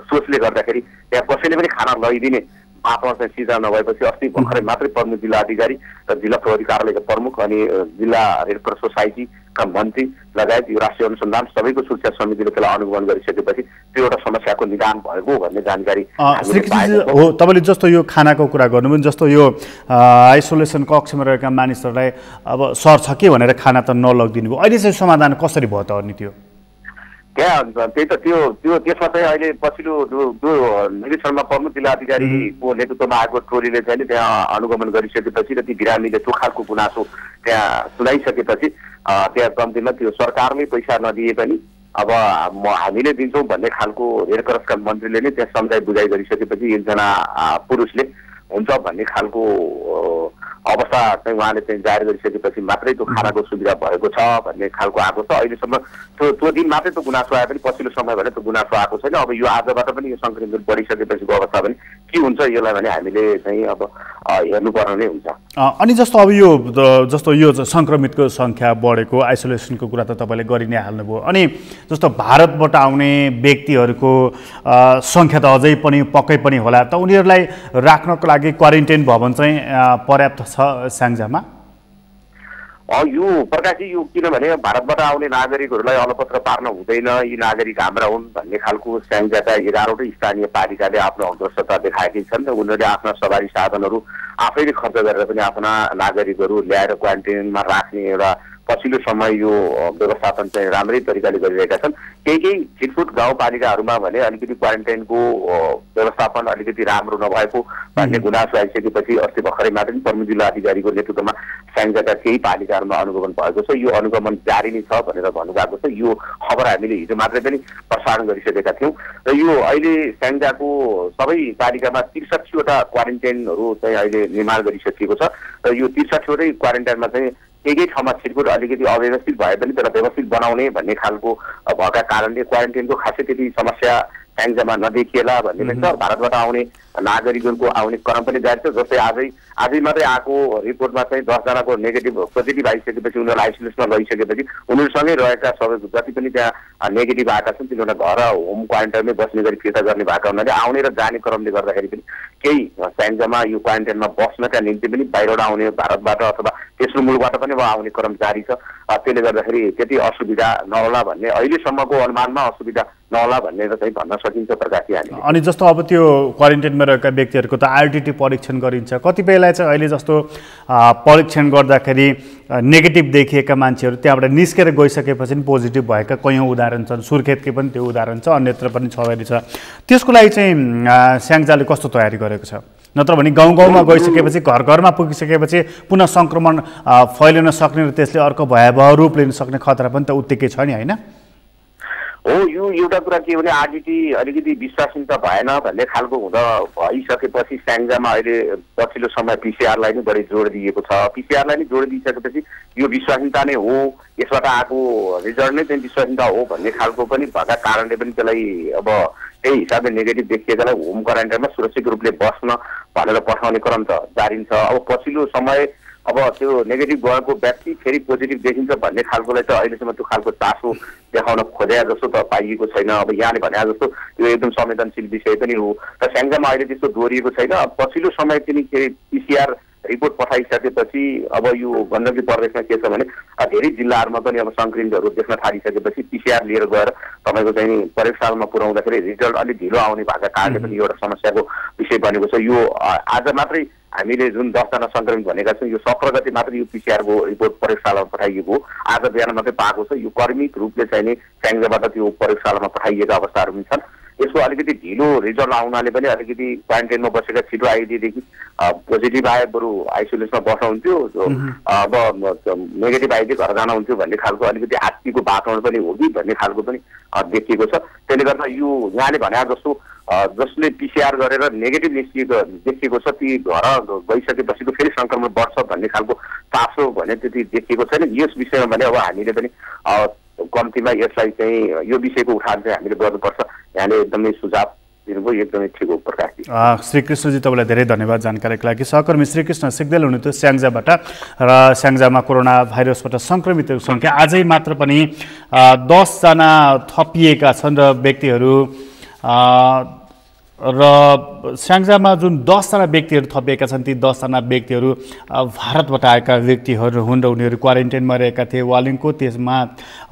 सोचले गर्दाखेरि त्यहाँ कसैले पनि खाना लैदिने बाटोमा चाहिँ सिर्जना नभएपछि अस्ति भर्खरै मात्रै प्रमुख जिल्ला अधिकारी र जिल्ला प्रहरी कार्यालयका प्रमुख अनि जिल्ला रेड क्रस सोसाइटी का मन्त्री लगायत यो राष्ट्रिय अनुसन्धान सबैको सुरक्षा समितिले त्यसलाई अनुगमन गरिसकेपछि त्यो एउटा समस्याको निदान भएको भन्ने जानकारी हो। तपाईँले जस्तो यो खानाको कुरा गर्नुभयो, जस्तो यो आइसोलेसन कक्षमा रहेका मानिसहरूलाई अब सर्छ के भनेर खाना त नलगिदिनु भयो, अहिले चाहिँ समाधान कसरी भयो त अनि त्यो त्यहाँ त्यही त त्यो त्यसमा चाहिँ अहिले पछिल्लो जो निरीक्षणमा प्रमुख जिल्ला अधिकारीको नेतृत्वमा आएको टोलीले चाहिँ त्यहाँ अनुगमन गरिसकेपछि र ती बिरामीले त्यो खालको गुनासो त्यहाँ सुनाइसकेपछि त्यहाँ कम्तीमा त्यो सरकारले पैसा नदिए पनि अब हामीले दिन्छौँ भन्ने खालको रेड क्रसका मन्त्रीले नै त्यहाँ सम्झाइ बुझाइ गरिसकेपछि एकजना पुरुषले हुन्छ भन्ने खालको अवस्था चाहिँ उहाँले चाहिँ जाहेर गरिसकेपछि मात्रै त्यो खानाको सुविधा भएको छ भन्ने खालको आएको छ। अहिलेसम्म त्यो दिन मात्रै त्यो गुनासो आए पनि पछिल्लो समय भने त्यो गुनासो आएको छैन। अब यो आजबाट पनि यो सङ्क्रमित बढिसकेपछिको अवस्था पनि के हुन्छ यसलाई भने हामीले चाहिँ अब हेर्नुपर्ने नै हुन्छ। अनि जस्तो अब यो सङ्क्रमितको सङ्ख्या बढेको आइसोलेसनको कुरा त तपाईँले गरि नै हाल्नुभयो, अनि जस्तो भारतबाट आउने व्यक्तिहरूको सङ्ख्या त अझै पनि पक्कै पनि होला त, उनीहरूलाई राख्नको लागि क्वारेन्टाइन भवन चाहिँ पर्याप्त छ स्याङ्जामा? यो प्रकाशजी यो किनभने भारतबाट आउने नागरिकहरूलाई अलपत्र पार्न हुँदैन, यी नागरिक हाम्रा हुन् भन्ने खालको स्याङ्जाका 11वटै स्थानीय पालिकाले आफ्नो अग्रसरता देखाएकै छन् र उनीहरूले आफ्ना सवारी साधनहरू आफैले खर्च गरेर पनि आफ्ना नागरिकहरू ल्याएर क्वारेन्टाइनमा राख्ने एउटा पछिल्लो समय यो व्यवस्थापन चाहिँ राम्रै तरिकाले गरिरहेका छन्। केही छिटफुट गाउँपालिकाहरूमा भने अलिकति क्वारेन्टाइनको व्यवस्थापन अलिकति राम्रो नभएको भन्ने गुनासो आइसकेपछि अस्ति भर्खरै मात्रै प्रमुख जिल्ला अधिकारीको नेतृत्वमा स्याङ्जाका केही पालिकाहरूमा अनुगमन भएको छ। यो अनुगमन जारी नै छ भनेर भन्नुभएको छ। यो खबर हामीले हिजो मात्रै पनि प्रसारण गरिसकेका थियौँ र यो अहिले स्याङ्जाको सबै पालिकामा 63वटा क्वारेन्टाइनहरू चाहिँ अहिले निर्माण गरिसकिएको छ र यो 63वटै क्वारेन्टाइनमा चाहिँ केही ठाउँमा छिटफुट अलिकति अव्यवस्थित भए पनि त्यसलाई व्यवस्थित बनाउने भन्ने खालको भएका कारणले क्वारेन्टाइनको खासै त्यति समस्या स्याङ्जामा नदेखिएला भन्ने पनि छ। भारतबाट आउने नागरिकहरूको आउने क्रम पनि जारी छ। जस्तै आजै मात्रै आएको रिपोर्टमा चाहिँ 10 जनाको पोजिटिभ आइसकेपछि उनीहरूलाई आइसोलेसनमा लगिसकेपछि उनीहरूसँगै रहेका सबै जति पनि त्यहाँ नेगेटिभ आएका छन् तिनीहरूलाई घर होम क्वारेन्टाइनमै बस्ने गरी फिर्ता गर्ने भएको हुनाले आउने र जाने क्रमले गर्दाखेरि पनि केही स्याङ्जामा यो क्वारेन्टाइनमा बस्नका निम्ति पनि बाहिरबाट आउने भारतबाट अथवा तेस्रो मुलुकबाट पनि आउने क्रम जारी छ। त्यसले गर्दाखेरि त्यति असुविधा नहोला भन्ने अहिलेसम्मको अनुमानमा असुविधा नहोला भनेर चाहिँ भन्न सकिन्छ प्रकाशजी हामीले। अनि जस्तो अब त्यो क्वारेन्टाइनमा रहेका व्यक्तिहरूको त आरटिटी परीक्षण गरिन्छ, कतिपयलाई चाहिँ अहिले जस्तो परीक्षण गर्दाखेरि नेगेटिभ देखिएका मान्छेहरू त्यहाँबाट निस्केर गइसकेपछि पनि पोजिटिभ भएका कैयौँ उदाहरण छन्, सुर्खेतकै पनि त्यो उदाहरण छ, अन्यत्र पनि छवरी छ। त्यसको लागि चाहिँ स्याङ्जाले कस्तो तयारी गरेको छ? नत्र भने गाउँ गाउँमा गइसकेपछि घर घरमा पुगिसकेपछि पुनः सङ्क्रमण फैलिन सक्ने र त्यसले अर्को भयावह रूप लिन सक्ने खतरा पनि त उत्तिकै छ नि, होइन? हो, यो एउटा कुरा के भने आरटिटी अलिकति विश्वासनीयता भएन भन्ने खालको हुँदा भइसकेपछि स्याङ्जामा अहिले पछिल्लो समय पिसिआरलाई नै बढी जोड दिएको छ। पिसिआरलाई नै जोड दिइसकेपछि यो विश्वासनीयता नै हो, यसबाट आएको रिजल्ट नै चाहिँ विश्वासनीयता हो भन्ने खालको पनि भएका कारणले पनि त्यसलाई अब त्यही हिसाबले नेगेटिभ देखिएकालाई होम क्वारेन्टाइनमा सुरक्षित रूपले बस्न भनेर पठाउने क्रम त जारी छ। अब पछिल्लो समय अब त्यो नेगेटिभ गएको व्यक्ति फेरि पोजिटिभ देखिन्छ भन्ने खालकोलाई त अहिलेसम्म त्यो खालको चासो देखाउन खोजे जस्तो त पाइएको छैन। अब यहाँले भने जस्तो यो एकदम संवेदनशील विषय पनि हो र स्याङ्जामा अहिले त्यस्तो दोहोरिएको छैन। पछिल्लो समय पनि पिसिआर रिपोर्ट पठाइसकेपछि अब यो गण्डकी प्रदेशमा के छ भने धेरै जिल्लाहरूमा पनि अब सङ्क्रमितहरू देख्न थालिसकेपछि पिसिआर लिएर गएर तपाईँको चाहिँ प्रयोगशालामा पुर्याउँदाखेरि रिजल्ट अलिक ढिलो आउने भएका कारणले पनि एउटा समस्याको विषय बनेको छ। यो आज मात्रै हामीले जुन 10 जना सङ्क्रमित भनेका छौँ यो 17 गते मात्रै यो पिसिआरको रिपोर्ट प्रयोगशालामा पठाइएको हो, आज बिहान मात्रै पाएको छ। यो कर्मिक रूपले चाहिँ नि स्याङ्जाबाट त्यो प्रयोगशालामा पठाइएका अवस्थाहरू पनि छन्। यसको अलिकति ढिलो रिजल्ट आउनाले पनि अलिकति क्वारेन्टाइनमा बसेका छिटो आइदिएदेखि पोजिटिभ आए बरु आइसोलेसनमा बस्नुहुन्थ्यो, अब नेगेटिभ आइदिए घर जानुहुन्थ्यो भन्ने खालको अलिकति आत्तिको वातावरण पनि हो कि भन्ने खालको पनि देखिएको छ। त्यसले गर्दा यो यहाँले भने जस्तो जसले पिसिआर गरेर नेगेटिभ देखिएको छ ती घर गइसकेपछिको फेरि सङ्क्रमण बढ्छ भन्ने खालको चासो भने त्यति देखिएको छैन। यस विषयमा भने अब हामीले पनि कम्तीमा यसलाई चाहिँ यो विषयको उठान चाहिँ हामीले गर्नुपर्छ। यहाँले एकदमै सुझाव दिनुभयो, एकदमै ठिक हो प्रकाशजी। श्रीकृष्णजी तपाईँलाई धेरै धन्यवाद जानकारीको लागि। सहकर्मी श्रीकृष्ण सिग्देल हुनुहुन्थ्यो स्याङ्जाबाट र स्याङ्जामा कोरोना भाइरसबाट सङ्क्रमितहरूको सङ्ख्या आजै मात्र पनि 10 जना थपिएका छन् र व्यक्तिहरू र स्याङ्जामा जुन 10 जना व्यक्तिहरू थपिएका छन् ती 10 जना व्यक्तिहरू भारतबाट आएका व्यक्तिहरू हुन् र उनीहरू क्वारेन्टाइनमा रहेका थिए वालिङको। त्यसमा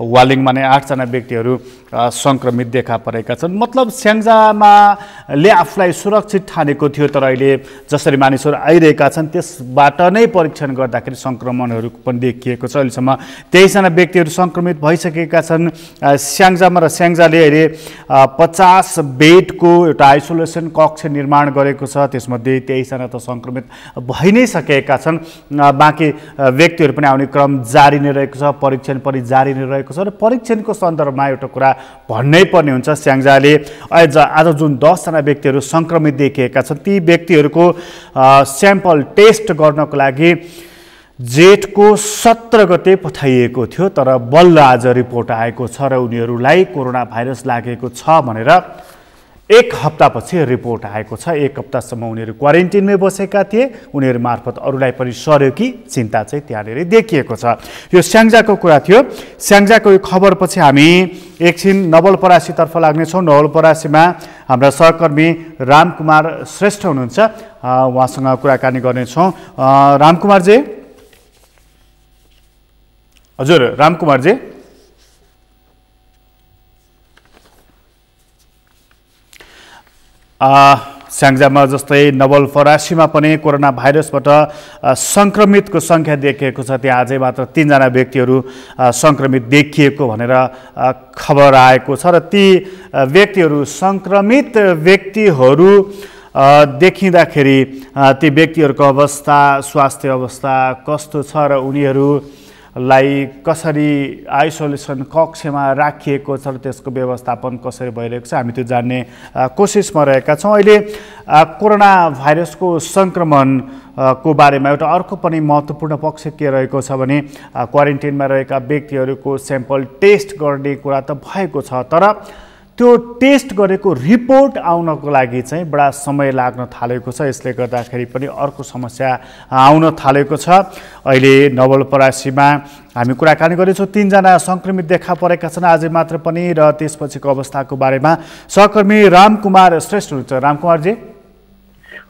वालिङमा नै 8 जना व्यक्तिहरू संक्रमित देखा परेका छन्। मतलब स्याङ्जामाले आफूलाई सुरक्षित ठानेको थियो, तर अहिले जसरी मानिसहरू आइरहेका छन् त्यसबाट नै परीक्षण गर्दाखेरि संक्रमणहरू पनि देखिएको छ। अहिलेसम्म 23 जना व्यक्तिहरू संक्रमित भइसकेका छन् स्याङ्जामा र स्याङ्जाले अहिले 50 बेडको एउटा आइसोलेसन कक्ष निर्माण गरेको छ। त्यसमध्ये 23 जना त संक्रमित भइ नै सकेका छन्। बाँकी व्यक्तिहरू पनि आउने क्रम जारी नै रहेको छ, परीक्षण पनि जारी नै रहेको छ। र परीक्षणको सन्दर्भमा एउटा कुरा भन्नै पर्ने हुन्छ, स्याङ्जाले आज जुन 10 जना व्यक्तिहरू संक्रमित देखिएका छन् ती व्यक्तिहरूको स्याम्पल टेस्ट गर्नको लागि जेठको 17 गते पठाइएको थियो, तर बल्ल आज रिपोर्ट आएको छ र उनीहरूलाई कोरोना भाइरस लागेको छ भनेर 1 हप्तापछि रिपोर्ट आएको छ। 1 हप्तासम्म उनीहरू क्वारेन्टिनमै बसेका थिए, उनीहरू मार्फत अरूलाई पनि सर्यो कि चिन्ता चाहिँ त्यहाँनिर देखिएको छ। यो स्याङ्जाको कुरा थियो। स्याङ्जाको यो खबरपछि हामी एकछिन नवलपरासीतर्फ लाग्नेछौँ। नवलपरासीमा हाम्रा सहकर्मी रामकुमार श्रेष्ठ हुनुहुन्छ, उहाँसँग कुराकानी गर्नेछौँ। रामकुमारजी, हजुर रामकुमारजी। स्याङ्जामा जस्तै नवलपरासीमा पनि कोरोना भाइरसबाट संक्रमितको सङ्ख्या देखिएको छ। त्यहाँ अझै मात्र 3 जना व्यक्तिहरू संक्रमित देखिएको भनेर खबर आएको छ र ती व्यक्तिहरू संक्रमित व्यक्तिहरू देखिँदाखेरि ती व्यक्तिहरूको अवस्था, स्वास्थ्य अवस्था कस्तो छ र उनीहरूलाई कसरी आइसोलेसन कक्षमा राखिएको छ र त्यसको व्यवस्थापन कसरी भइरहेको छ हामी त्यो जान्ने कोसिसमा रहेका छौँ। अहिले कोरोना भाइरसको सङ्क्रमणको बारेमा एउटा अर्को पनि महत्त्वपूर्ण पक्ष के रहेको छ भने क्वारेन्टाइनमा रहेका व्यक्तिहरूको स्याम्पल टेस्ट गर्ने कुरा त भएको छ, तर त्यो टेस्ट गरेको रिपोर्ट आउनको लागि चाहिँ बडा समय लाग्न थालेको छ। यसले गर्दाखेरि पनि अर्को समस्या आउन थालेको छ। अहिले नवलपरासीमा हामी कुराकानी गरेछौँ, 3 जना संक्रमित देखा परेका छन् आज मात्र पनि, र त्यसपछिको अवस्थाको बारेमा सहकर्मी रामकुमार श्रेष्ठ हुनुहुन्छ। रामकुमारजी।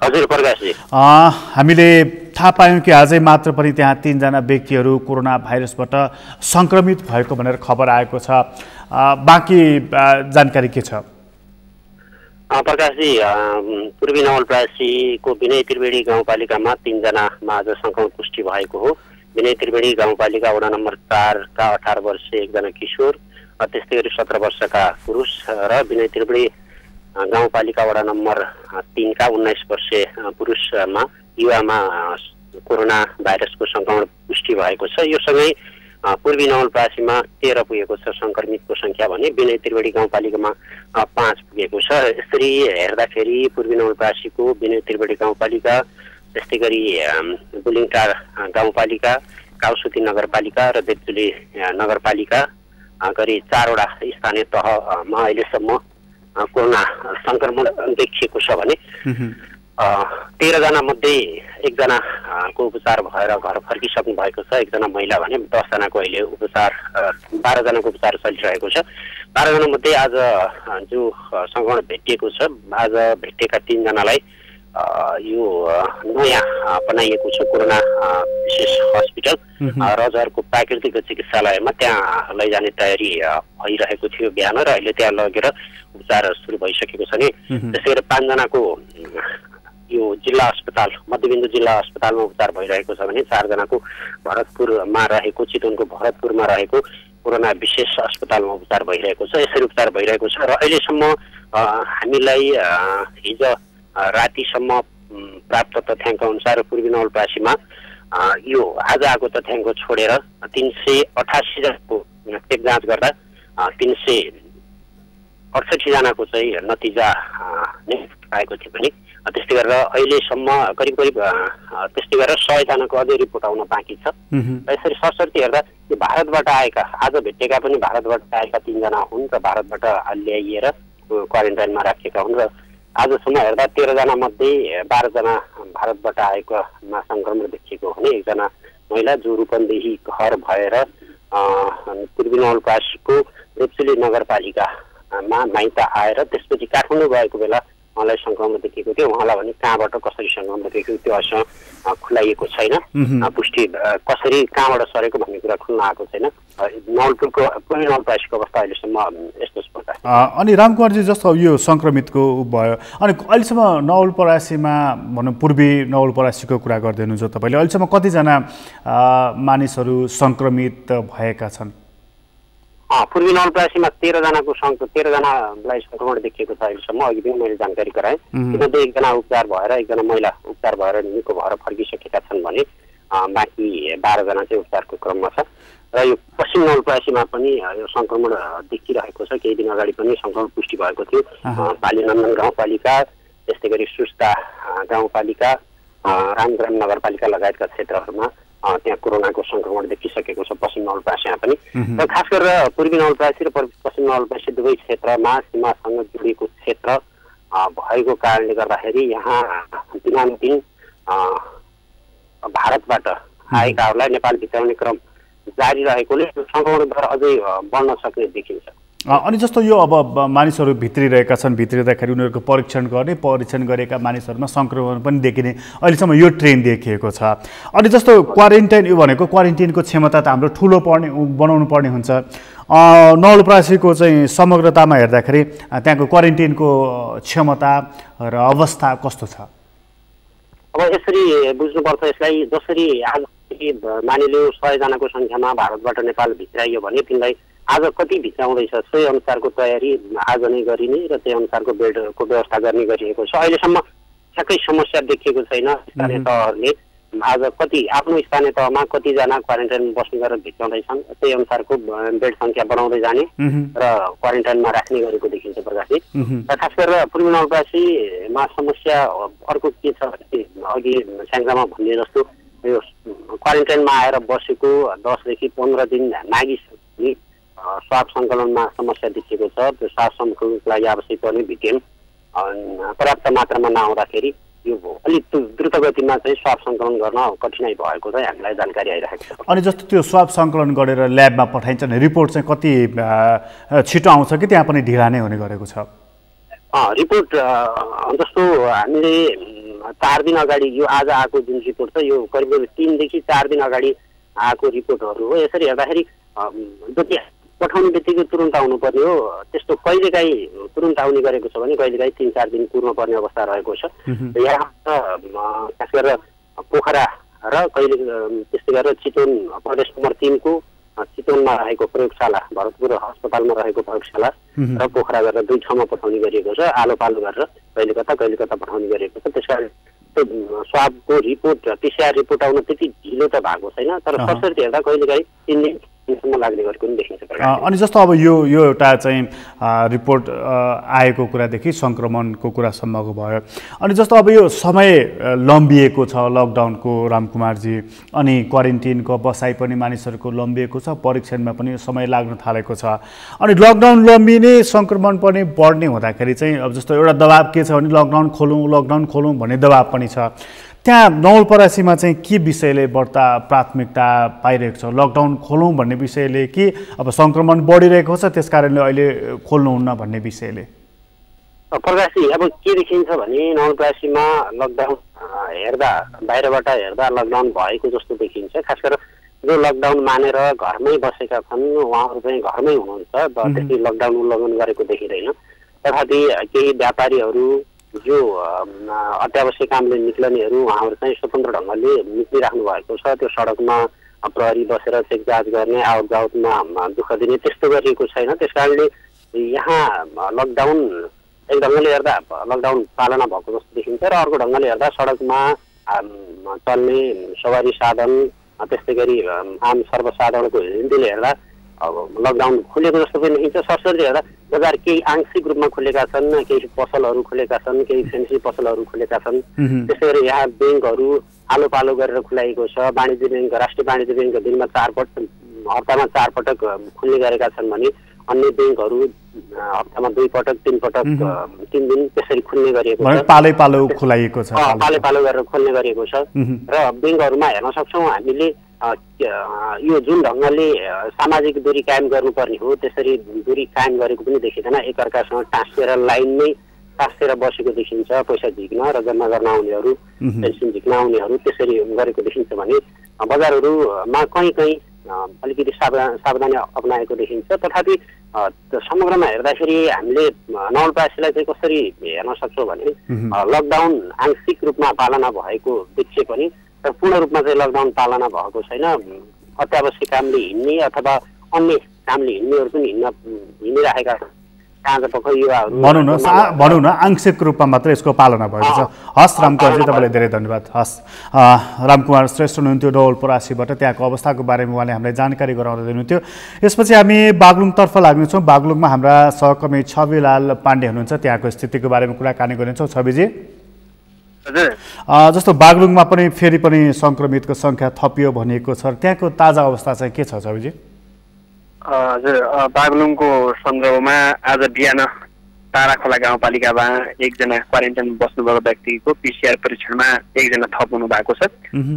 हजुर प्रकाशजी, हामीले थाहा पायौँ कि आजै मात्र पनि त्यहाँ 3 जना व्यक्तिहरू कोरोना भाइरसबाट संक्रमित भएको भनेर खबर आएको छ। बाँकी जानकारी के छ? प्रकाशजी, पूर्वी नवलपरासीको विनय त्रिवेणी गाउँपालिकामा 3 जनामा आज संक्रमण पुष्टि भएको हो। विनय त्रिवेणी गाउँपालिका वडा नम्बर 4 का 18 वर्षीय एकजना किशोर, त्यस्तै गरी 17 वर्षका पुरुष र विनय त्रिवेणी गाउँपालिका वडा नम्बर 3 का 19 वर्षीय पुरुषमा युवामा कोरोना भाइरसको संक्रमण पुष्टि भएको छ। यो सँगै पूर्वी नवलपरासीमा 13 पुगेको छ संक्रमितको संख्या भने विनय त्रिवेणी गाउँपालिकामा 5 पुगेको छ। यसरी हेर्दाखेरि पूर्वी नवलपरासीको विनय त्रिवेणी गाउँपालिका, त्यस्तै गरी बुलिङटार गाउँपालिका, काउसुती नगरपालिका र देवजुली नगरपालिका गरी 4वटा स्थानीय तहमा अहिलेसम्म कोरोना संक्रमण देखिएको छ भने 13 जना मध्ये 1 जनाको उपचार भएर घर फर्किसक्नु भएको छ। 1 जना महिला भने 10 जनाको अहिले उपचार 12 जनाको उपचार चलिरहेको छ। 12 जना मध्ये आज जो संक्रमण भेटिएको छ, आज भेटेका 3 जनालाई यो नयाँ बनाइएको छ कोरोना विशेष हस्पिटल रजहरको प्राकृतिक चिकित्सालयमा त्यहाँ लैजाने तयारी भइरहेको थियो बिहान, र अहिले त्यहाँ लगेर उपचार सुरु भइसकेको छ। नि त्यसै गरी 5 जनाको यो जिल्ला अस्पताल मध्यबिन्दु जिल्ला अस्पतालमा उपचार भइरहेको छ भने 4 जनाको भरतपुरमा रहेको, चितवनको भरतपुरमा रहेको कोरोना विशेष अस्पतालमा उपचार भइरहेको छ। यसरी उपचार भइरहेको छ र अहिलेसम्म हामीलाई हिजो रातिसम्म प्राप्त तथ्याङ्क अनुसार पूर्वी नवलपरासीमा यो आज आएको तथ्याङ्क छोडेर 388 जनाको टेप जाँच गर्दा 368 जनाको चाहिँ नतिजा आएको थियो भने त्यस्तै गरेर अहिलेसम्म करिब त्यस्तै गरेर 100 जनाको अझै रिपोर्ट आउन बाँकी छ। यसरी सरसर्ती हेर्दा यो भारतबाट आएका, आज भेटेका पनि भारतबाट आएका 3 जना हुन् र भारतबाट ल्याइएर क्वारेन्टाइनमा राखिएका हुन् र आजसम्म हेर्दा 13 जना मध्ये 12 जना भारतबाट आएकोमा संक्रमण देखिएको हो भने 1 जना महिला जो रूपन्देही घर भएर पूर्वी नवलपरासीको देवचुली नगरपालिकामा माइत आएर त्यसपछि काठमाडौँ गएको बेला उहाँलाई सङ्क्रमण देखिएको थियो। उहाँलाई भने कहाँबाट कसरी सङ्क्रमण देखिएको त्यो अहिलेसम्म खुलाइएको छैन। पुष्टि कसरी कहाँबाट सरेको भन्ने कुरा खुल्न आएको छैन। नवलपुरको पूर्वी नवलपरासीको अवस्था अहिलेसम्म यस्तो छ। अनि रामकुमारजी, जस्तो यो सङ्क्रमितको भयो, अनि अहिलेसम्म नवलपरासीमा भनौँ पूर्वी नवलपरासीको कुरा गर्दै हुनुहुन्छ तपाईँले, अहिलेसम्म कतिजना मानिसहरू सङ्क्रमित भएका छन्? पूर्वी नवलपरासीमा 13जनालाई सङ्क्रमण देखिएको छ अहिलेसम्म। अघि पनि मैले जानकारी गराएँ। तीमध्ये 1 जना उपचार भएर 1 जना महिला उपचार भएर निको भएर फर्किसकेका छन् भने बाँकी 12 जना चाहिँ उपचारको क्रममा छ। र यो पश्चिम नवलपरासीमा पनि यो सङ्क्रमण देखिरहेको छ। केही दिन अगाडि पनि सङ्क्रमण पुष्टि भएको थियो। बालीनन्दन गाउँपालिका, त्यस्तै गरी सुस्ता गाउँपालिका, रामग्राम नगरपालिका लगायतका क्षेत्रहरूमा त्यहाँ कोरोनाको सङ्क्रमण देखिसकेको छ पश्चिम नवलपरासीमा पनि। र खास गरेर पूर्वी नवलपरासी र पश्चिम नवलपरासी दुवै क्षेत्रमा सीमासँग जोडिएको क्षेत्र भएको कारणले गर्दाखेरि यहाँ दिनानुदिन भारतबाट आएकाहरूलाई नेपाल भित्राउने क्रम जारी रहेकोले सङ्क्रमण दर अझै बढ्न सक्ने देखिन्छ। अनि जस्तो यो अब मानिसहरू भित्रिरहेका छन्, भित्रिँदाखेरि उनीहरूको परीक्षण गर्ने, परीक्षण गरेका मानिसहरूमा सङ्क्रमण पनि देखिने अहिलेसम्म यो ट्रेन्ड देखिएको छ। अनि जस्तो क्वारेन्टाइन, यो भनेको क्वारेन्टाइनको क्षमता त हाम्रो ठुलो बनाउनु पर्ने हुन्छ। नवलपरासीको चाहिँ समग्रतामा हेर्दाखेरि त्यहाँको क्वारेन्टाइनको क्षमता र अवस्था कस्तो छ? अब यसरी बुझ्नुपर्छ यसलाई, जसरी आज मानिलियो 100 जनाको सङ्ख्यामा भारतबाट नेपाल भित्राइयो भने तिनलाई आज कति भित्राउँदैछ सोही अनुसारको तयारी आज नै गरिने र त्यही अनुसारको बेडको व्यवस्था गर्ने गरिएको छ। अहिलेसम्म ठ्याक्कै समस्या देखिएको छैन। स्थानीय तहहरूले आज कति आफ्नो स्थानीय तहमा कतिजना क्वारेन्टाइनमा बस्ने गरेर भित्राउँदैछन् त्यही अनुसारको बेड सङ्ख्या बढाउँदै जाने र क्वारेन्टाइनमा राख्ने गरेको देखिन्छ प्रकाशजी। र खास गरेर पूर्वी नवलपरासीमा समस्या अर्को के छ भने अघि स्याङ्जामा भन्ने जस्तो यो क्वारेन्टाइनमा आएर बसेको 10 देखि 15 दिन नागिसके स्वाब सङ्कलनमा समस्या देखिएको छ। त्यो स्वाब सङ्कलनको लागि आवश्यक पर्ने भिटिएम पर्याप्त मात्रामा नआउँदाखेरि यो अलिक द्रुत गतिमा चाहिँ स्वाब सङ्कलन गर्न कठिनाइ भएको चाहिँ हामीलाई जानकारी आइरहेको छ। अनि जस्तो त्यो स्वाब सङ्कलन गरेर ल्याबमा पठाइन्छ भने रिपोर्ट चाहिँ कति छिटो आउँछ कि त्यहाँ पनि ढिला नै हुने गरेको छ? रिपोर्ट जस्तो हामीले 4 दिन अगाडि यो आज आएको जुन रिपोर्ट छ यो करिब 3 देखि 4 दिन अगाडि आएको रिपोर्टहरू हो। यसरी हेर्दाखेरि जति पठाउने बित्तिकै तुरुन्त आउनुपर्ने हो त्यस्तो कहिलेकाहीँ तुरुन्त आउने गरेको छ भने कहिलेकाहीँ 3-4 दिन कुर्नुपर्ने अवस्था रहेको छ। यहाँ खास गरेर पोखरा र कहिले त्यस्तै गरेर चितवन प्रदेश नम्बर 3 को चितवनमा रहेको प्रयोगशाला, भरतपुर अस्पतालमा रहेको प्रयोगशाला र पोखरा गरेर 2 ठाउँमा पठाउने गरिएको छ। आलो पालो गरेर कहिले कता पठाउने गरिएको छ। त्यसकारण त्यो स्वाबको रिपोर्ट PCR रिपोर्ट आउन त्यति ढिलो त भएको छैन, तर सरसरी हेर्दा कहिलेकाहीँ 3 दिनसम्म लाग्ने गरेको पनि देखिन्छ। अनि जस्तो अब यो एउटा चाहिँ रिपोर्ट आएको कुरादेखि सङ्क्रमणको कुरासम्मको भयो। अनि जस्तो अब यो समय लम्बिएको छ लकडाउनको रामकुमारजी, अनि क्वारेन्टिनको बसाइ पनि मानिसहरूको लम्बिएको छ, परीक्षणमा पनि समय लाग्न थालेको छ। अनि लकडाउन लम्बिने सङ्क्रमण पनि बढ्ने हुँदाखेरि चाहिँ अब जस्तो एउटा दबाब के छ भने लकडाउन खोलौँ भन्ने दबाब पनि छ। त्यहाँ नवलपरासीमा चाहिँ के विषयले बढ्ता प्राथमिकता पाइरहेको छ? लकडाउन खोलौँ भन्ने विषयले कि अब सङ्क्रमण बढिरहेको छ त्यस कारणले अहिले खोल्नुहुन्न भन्ने विषयले? प्रकाशजी अब के देखिन्छ भने नवलपरासीमा लकडाउन हेर्दा बाहिरबाट हेर्दा लकडाउन भएको जस्तो देखिन्छ। खास गरेर जो लकडाउन मानेर घरमै बसेका छन् उहाँहरू चाहिँ घरमै हुनुहुन्छ, त्यसै लकडाउन उल्लङ्घन गरेको देखिँदैन। तथापि केही व्यापारीहरू जो अत्यावश्यक कामले निक्लनेहरू उहाँहरू चाहिँ स्वतन्त्र ढङ्गले निक्लिराख्नु भएको छ। त्यो सडकमा प्रहरी बसेर चेक जाँच गर्ने, आवत जावतमा दुःख दिने त्यस्तो गरिएको छैन। त्यस कारणले यहाँ लकडाउन एक ढङ्गले हेर्दा लकडाउन पालना भएको जस्तो देखिन्छ र अर्को ढङ्गले हेर्दा सडकमा चल्ने सवारी साधन त्यस्तै गरी आम सर्वसाधारणको हिन्दी हेर्दा लकडाउन खुलेको जस्तो पनि देखिन्छ। सरसरी हेर्दा बजार केही आंशिक रूपमा खुलेका छन्, केही पसलहरू खुलेका छन्, केही फेन्सी पसलहरू खुलेका छन्। त्यसै गरी यहाँ ब्याङ्कहरू आलो पालो गरेर खुलाइएको छ। वाणिज्य ब्याङ्क, राष्ट्रिय वाणिज्य ब्याङ्क दिनमा हप्तामा 4 पटक खुल्ने गरेका छन् भने अन्य ब्याङ्कहरू हप्तामा 2 पटक 3 पटक 3 दिन त्यसरी खुल्ने गरिएको छ। पालै पालो खुलाइएको छ, पालै पालो गरेर खुल्ने गरिएको छ। र ब्याङ्कहरूमा हेर्न सक्छौँ हामीले यो जुन ढङ्गले सामाजिक दूरी कायम गर्नुपर्ने हो त्यसरी दूरी कायम गरेको पनि देखिँदैन। एकअर्कासँग टाँसिएर लाइनमै तासेर बसेको देखिन्छ, पैसा झिक्न र जम्मा गर्न आउनेहरू, पेन्सन झिक्न आउनेहरू त्यसरी गरेको देखिन्छ भने बजारहरूमा कहीँ कहीँ अलिकति सावधानी अपनाएको देखिन्छ। तथापि समग्रमा हेर्दाखेरि हामीले नवलपरासीलाई चाहिँ कसरी हेर्न सक्छौँ भने लकडाउन आंशिक रूपमा पालना भएको देखिए पनि तर पूर्ण रूपमा चाहिँ लकडाउन पालना भएको छैन। अत्यावश्यक कामले हिँड्ने अथवा अन्य कामले हिँड्नेहरू पनि हिँडिरहेका भनौँ न आंशिक रूपमा मात्रै यसको पालना भएको छ। हस् रामकुमारजी, तपाईँलाई धेरै धन्यवाद। हस्, रामकुमार श्रेष्ठ हुनुहुन्थ्यो नवलपरासीबाट, त्यहाँको अवस्थाको बारेमा उहाँले हामीलाई जानकारी गराउँदै दिनुहुन्थ्यो। यसपछि हामी बागलुङतर्फ लाग्नेछौँ। बागलुङमा हाम्रा सहकर्मी छविलाल पाण्डे हुनुहुन्छ, त्यहाँको स्थितिको बारेमा कुराकानी गर्नेछौँ। छविजी, जस्तो बागलुङमा पनि फेरि पनि सङ्क्रमितको सङ्ख्या थपियो भनिएको छ, त्यहाँको ताजा अवस्था चाहिँ के छ छविजी? हजुर, बागलुङको सन्दर्भमा आज बिहान ताराखोला गाउँपालिकामा एकजना क्वारेन्टाइन बस्नुभएको व्यक्तिको पिसिआर परीक्षणमा एकजना थप हुनु भएको छ।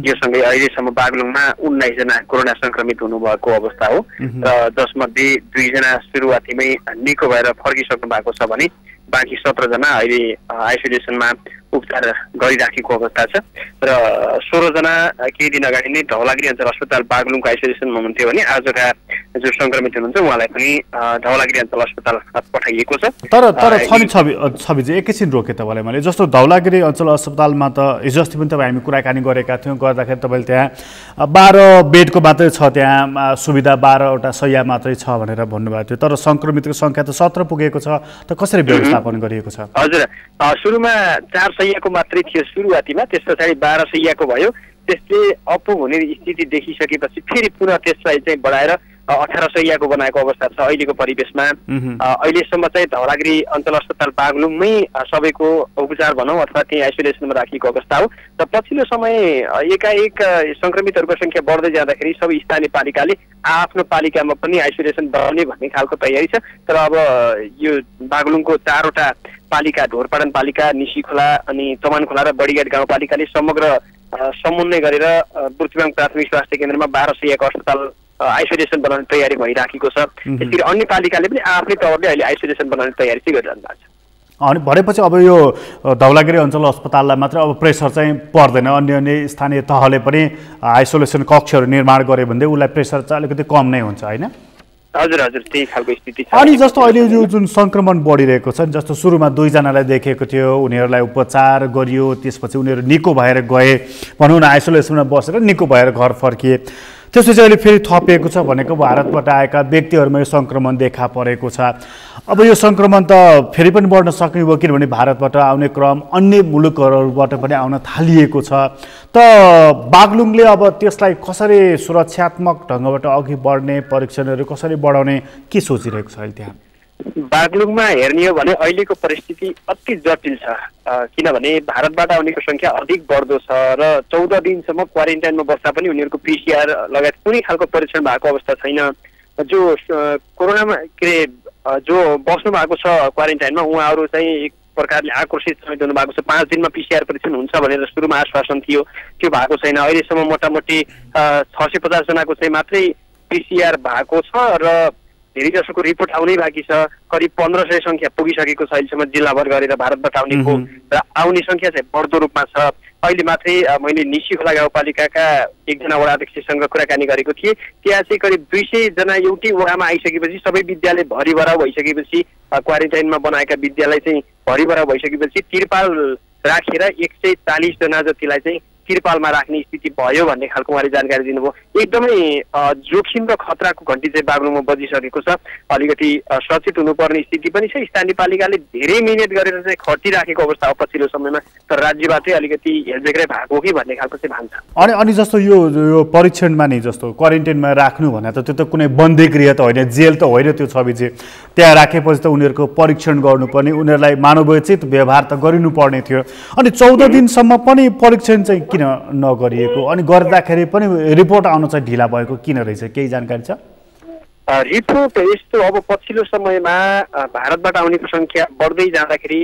यो सँगै अहिलेसम्म बागलुङमा 19 जना कोरोना संक्रमित हुनुभएको अवस्था हो र जसमध्ये 2 जना सुरुवातीमै निको भएर फर्किसक्नु भएको छ भने बाँकी 17 जना अहिले आइसोलेसनमा उपचार गरिराखेको अवस्था छ र 16 जना केही दिन अगाडि नै धवलागिरी अञ्चल अस्पताल बागलुङको आइसोलेसनमा हुनुहुन्थ्यो भने आजका जो संक्रमित हुनुहुन्छ उहाँलाई पनि धवलागिरी अञ्चल अस्पताल पठाइएको छ। तर छविजी एकैछिन रोके तपाईँलाई मैले, जस्तो धवलागिरी अञ्चल अस्पतालमा त हिजो अस्ति पनि तपाईँ हामी कुराकानी गरेका थियौँ, गर्दाखेरि तपाईँले त्यहाँ 12 बेडको मात्रै छ, त्यहाँ सुविधा 12वटा शैय्या मात्रै छ भनेर भन्नुभएको थियो, तर सङ्क्रमितको सङ्ख्या त 17 पुगेको छ, त कसरी व्यवस्थापन गरिएको छ? हजुर, सुरुमा 4 शैय्याको मात्रै थियो सुरुवातीमा, त्यस पछाडि 12 शैय्याको भयो। त्यसले अपुग हुने स्थिति देखिसकेपछि फेरि पुनः त्यसलाई चाहिँ बढाएर 18 शैय्याको बनाएको अवस्था छ अहिलेको परिवेशमा। अहिलेसम्म चाहिँ धवलागिरी अञ्चल अस्पताल बागलुङमै सबैको उपचार भनौँ अथवा त्यही आइसोलेसनमा राखिएको अवस्था हो र पछिल्लो समय एकाएक सङ्क्रमितहरूको सङ्ख्या बढ्दै जाँदाखेरि सबै स्थानीय पालिकाले आफ्नो पालिकामा पनि आइसोलेसन बनाउने भन्ने खालको तयारी छ। तर अब यो बागलुङको 4वटा पालिका, ढोरपाडन पालिका, निसीखोला अनि तमानखोला र बडीघाट गाउँपालिकाले समग्र समन्वय गरेर बुर्तिवाङ प्राथमिक स्वास्थ्य केन्द्रमा 12 शैय्याको अस्पताल आइसोलेसन बनाउने तयारी भइराखेको छ। त्यसरी अन्य पालिकाले पनि आफ्नै तवरले अहिले आइसोलेसन बनाउने तयारी चाहिँ गरिरहनु भएको छ। अनि भनेपछि अब यो धवलागिरी अञ्चल अस्पताललाई मात्र अब प्रेसर चाहिँ पर्दैन, अन्य स्थानीय तहले पनि आइसोलेसन कक्षहरू निर्माण गर्यो भने उसलाई प्रेसर चाहिँ अलिकति कम नै हुन्छ, होइन? हजुर हजुर, त्यही खालको स्थिति छ। अनि जस्तो अहिले यो जुन सङ्क्रमण बढिरहेको छ, जस्तो सुरुमा 2 जनालाई देखेको थियो, उनीहरूलाई उपचार गरियो, त्यसपछि उनीहरू निको भएर गए, भनौँ न आइसोलेसनमा बसेर निको भएर घर फर्किए, त्यसपछि अहिले फेरि थपिएको छ भनेको भारतबाट आएका व्यक्तिहरूमा यो सङ्क्रमण देखा परेको छ। अब यो सङ्क्रमण त फेरि पनि बढ्न सक्ने हो, किनभने भारतबाट आउने क्रम अन्य मुलुकहरूबाट पनि आउन थालिएको छ। त बागलुङले अब त्यसलाई कसरी सुरक्षात्मक ढङ्गबाट अघि बढ्ने, परीक्षणहरू कसरी बढाउने के सोचिरहेको छ अहिले त्यहाँ? बागलुङमा हेर्ने हो भने अहिलेको परिस्थिति अति जटिल छ, किनभने भारतबाट आउनेको सङ्ख्या अधिक बढ्दो छ र 14 दिनसम्म क्वारेन्टाइनमा बस्दा पनि उनीहरूको पिसिआर लगायत कुनै खालको परीक्षण भएको अवस्था छैन। जो कोरोनामा जो बस्नु भएको छ क्वारेन्टाइनमा उहाँहरू चाहिँ एक प्रकारले आक्रोशित समेत हुनु भएको छ। 5 दिनमा पिसिआर परीक्षण हुन्छ भनेर सुरुमा आश्वासन थियो, त्यो भएको छैन। अहिलेसम्म मोटामोटी 650 जनाको चाहिँ मात्रै पिसिआर भएको छ र धेरै जसोको रिपोर्ट आउनै बाँकी छ। करिब 1500 सङ्ख्या पुगिसकेको छ अहिलेसम्म जिल्लाभर गरेर भारतबाट आउनेको, र आउने सङ्ख्या चाहिँ बढ्दो रूपमा छ। अहिले मात्रै मैले निसीखोला गाउँपालिकाका एकजना वडाध्यक्षसँग कुराकानी गरेको थिएँ, त्यहाँ चाहिँ करिब 200 जना एउटै वडामा आइसकेपछि सबै विद्यालय भरिभराउ भइसकेपछि, क्वारेन्टाइनमा बनाएका विद्यालय चाहिँ भरिभराउ भइसकेपछि तिरपाल राखेर 140 जना जतिलाई चाहिँ तिरपालमा राख्ने स्थिति भयो भन्ने खालको उहाँले जानकारी दिनुभयो। एकदमै जोखिम र खतराको घन्टी चाहिँ बागलुङमा बजिसकेको छ। अलिकति सचेत हुनुपर्ने स्थिति पनि छ। स्थानीय पालिकाले धेरै मिहिनेत गरेर चाहिँ खटिराखेको अवस्था हो पछिल्लो समयमा, तर राज्यबाटै अलिकति हेलबेक्रै भएको कि भन्ने खालको चाहिँ भान छ। अनि जस्तो यो परीक्षणमा नि जस्तो क्वारेन्टाइनमा राख्नु भने त त्यो त कुनै बन्दी गृह त होइन, जेल त होइन, त्यो छविजी त्यहाँ राखेपछि त उनीहरूको परीक्षण गर्नुपर्ने, उनीहरूलाई मानवोचित व्यवहार त गरिनुपर्ने थियो। अनि 14 दिनसम्म पनि परीक्षण चाहिँ किन नगरिएको, अनि गर्दाखेरि पनि रिपोर्ट आउन चाहिँ ढिला भएको किन रहेछ, केही जानकारी छ? रिपोर्ट यस्तो, अब पछिल्लो समयमा भारतबाट आउनेको सङ्ख्या बढ्दै जाँदाखेरि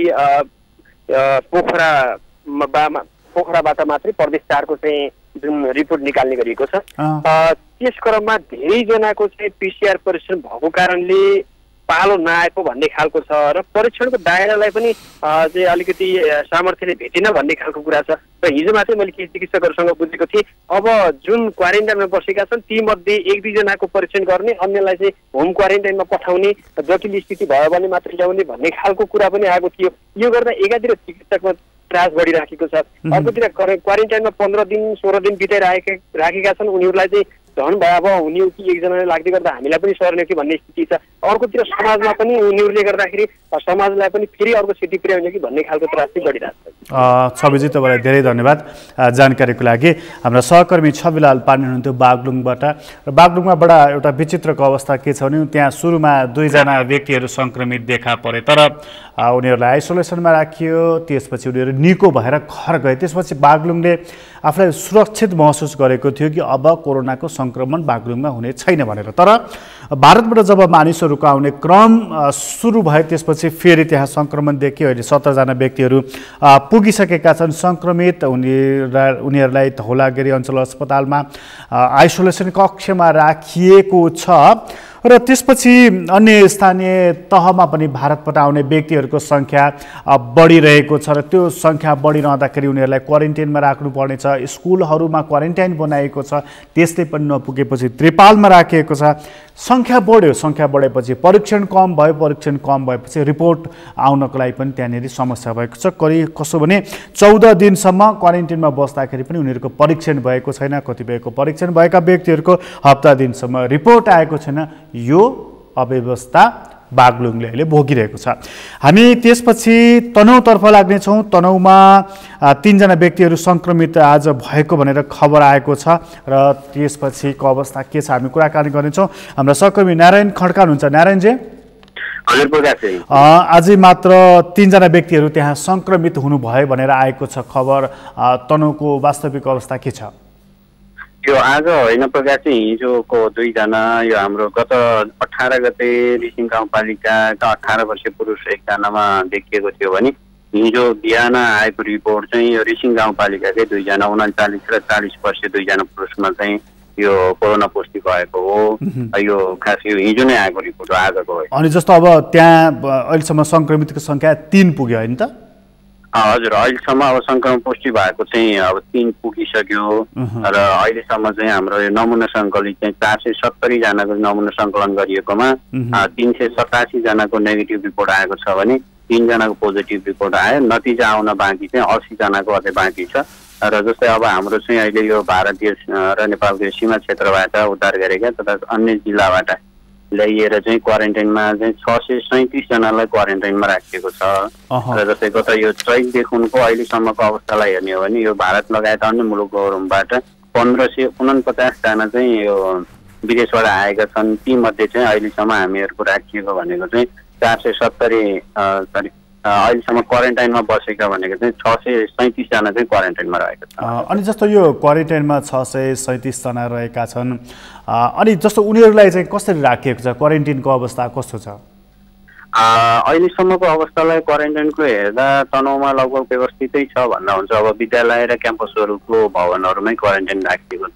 पोखराबाट मात्रै प्रदेश 4को चाहिँ जुन रिपोर्ट निकाल्ने गरिएको छ, त्यस क्रममा धेरैजनाको चाहिँ पिसिआर परीक्षण भएको कारणले पालो नआएको भन्ने खालको छ र परीक्षणको दायरालाई पनि चाहिँ अलिकति सामर्थ्यले भेटेन भन्ने खालको कुरा छ। र हिजो मात्रै मैले केही चिकित्सकहरूसँग बुझेको थिएँ, अब जुन क्वारेन्टाइनमा बसेका छन् तीमध्ये 1-2 जनाको परीक्षण गर्ने, अन्यलाई चाहिँ होम क्वारेन्टाइनमा पठाउने, जटिल स्थिति भयो भने मात्र ल्याउने भन्ने खालको कुरा पनि आएको थियो। यो गर्दा एकातिर चिकित्सकमा त्रास बढिराखेको छ, अर्कोतिर क्वारेन्टाइनमा 15 दिन 16 दिन बिताइराखेका छन्, उनीहरूलाई चाहिँ झन् भयावह हुने हो कि एकजनाले लाग्दै गर्दा हामीलाई पनि सर्ने कि भन्ने स्थिति छ। अर्कोतिर समाजमा पनि उनीहरूले गर्दाखेरि समाजलाई पनि फेरि अर्को सिटी पुर्याउने कि भन्ने खालको त्रास चाहिँ बढिरहेको छ। छविजी तपाईँलाई धेरै धन्यवाद जानकारीको लागि। हाम्रा सहकर्मी छविलाल पाण्डे हुनुहुन्थ्यो बागलुङबाट। र बागलुङमा बडा एउटा विचित्रको अवस्था के छ भने त्यहाँ सुरुमा 2 जना व्यक्तिहरू सङ्क्रमित देखा परे, तर उनीहरूलाई आइसोलेसनमा राखियो, त्यसपछि उनीहरू निको भएर घर गए। त्यसपछि बागलुङले आफूलाई सुरक्षित महसुस गरेको थियो कि अब कोरोनाको सङ्क्रमण बागलुङमा हुने छैन भनेर। तर भारतबाट जब मानिसहरूको आउने क्रम सुरु भयो त्यसपछि फेरि त्यहाँ सङ्क्रमण देखियो। अहिले 17 जना व्यक्तिहरू पुगिसकेका छन् सङ्क्रमित। उनीहरूलाई धौलागिरी अञ्चल अस्पतालमा आइसोलेसन कक्षमा राखिएको छ र त्यसपछि अन्य स्थानीय तहमा पनि भारतबाट आउने व्यक्तिहरूको सङ्ख्या बढिरहेको छ र त्यो सङ्ख्या बढिरहँदाखेरि उनीहरूलाई क्वारेन्टाइनमा राख्नुपर्नेछ। स्कुलहरूमा क्वारेन्टाइन बनाइएको छ, त्यसले पनि नपुगेपछि त्रिपालमा राखिएको छ। सङ्ख्या बढ्यो, सङ्ख्या बढेपछि परीक्षण कम भयो, परीक्षण कम भएपछि रिपोर्ट आउनको लागि पनि त्यहाँनिर समस्या भएको छ। कसो भने 14 दिनसम्म क्वारेन्टाइनमा बस्दाखेरि पनि उनीहरूको परीक्षण भएको छैन, कतिपयको परीक्षण भएका व्यक्तिहरूको हप्ता दिनसम्म रिपोर्ट आएको छैन। यो अव्यवस्था बागलुङले अहिले भोगिरहेको छ। हामी त्यसपछि तनहुँतर्फ लाग्नेछौँ। तनहुँमा 3 जना व्यक्तिहरू सङ्क्रमित आज भएको भनेर खबर आएको छ र त्यसपछिको अवस्था के छ हामी कुराकानी गर्नेछौँ। हाम्रा सहकर्मी नारायण खड्का हुनुहुन्छ। नारायणजी, आजै मात्र 3 जना व्यक्तिहरू त्यहाँ सङ्क्रमित हुनुभयो भनेर आएको छ खबर। तनहुँको वास्तविक अवस्था के छ? यो आज होइन प्रकाश चाहिँ हिजोको 2 जना, यो हाम्रो गत 18 गते रिसिङ गाउँपालिकाका 18 वर्षीय पुरुष एकजनामा देखिएको थियो भने हिजो बिहान आएको रिपोर्ट चाहिँ यो रिसिङ गाउँपालिकाकै 2 जना 39 र 40 वर्षीय 2 जना पुरुषमा चाहिँ यो कोरोना पुष्टि भएको हो। यो खास यो हिजो नै आएको रिपोर्ट हो, आजको हो। अनि जस्तो अब त्यहाँ अहिलेसम्म सङ्क्रमितको सङ्ख्या 3 पुग्यो होइन त? हजुर, अहिलेसम्म अब सङ्क्रमण पुष्टि भएको चाहिँ अब 3 पुगिसक्यो र अहिलेसम्म चाहिँ हाम्रो यो नमुना सङ्कलित चाहिँ 470 जनाको नमुना सङ्कलन गरिएकोमा 387 जनाको नेगेटिभ रिपोर्ट आएको छ भने 3 जनाको पोजिटिभ रिपोर्ट आयो। नतिजा आउन बाँकी चाहिँ 80 जनाको अझै बाँकी छ। र जस्तै अब हाम्रो चाहिँ अहिले यो भारतीय र नेपालको सीमा क्षेत्रबाट उद्धार गरेका तथा अन्य जिल्लाबाट ल्याइएर चाहिँ क्वारेन्टाइनमा चाहिँ 637 जनालाई क्वारेन्टाइनमा राखिएको छ। र जस्तै गत यो चैतदेखिको अहिलेसम्मको अवस्थालाई हेर्ने हो भने यो भारत लगायत अन्य मुलुकहरूबाट 1549 जना चाहिँ यो विदेशबाट आएका छन्। तीमध्ये चाहिँ अहिलेसम्म हामीहरूको राखिएको भनेको चाहिँ 470 अहिलेसम्म क्वारेन्टाइनमा बसेका भनेको चाहिँ 637 जना चाहिँ क्वारेन्टाइनमा रहेका छन्। अनि जस्तो यो क्वारेन्टाइनमा 637 जना रहेका छन्, अनि जस्तो उनीहरूलाई चाहिँ कसरी राखिएको छ? क्वारेन्टाइनको अवस्था कस्तो छ? अहिलेसम्मको अवस्थालाई क्वारेन्टाइनको हेर्दा तनहुँमा लगभग व्यवस्थितै छ भन्दा हुन्छ। अब विद्यालय र क्याम्पसहरूको भवनहरूमै क्वारेन्टाइन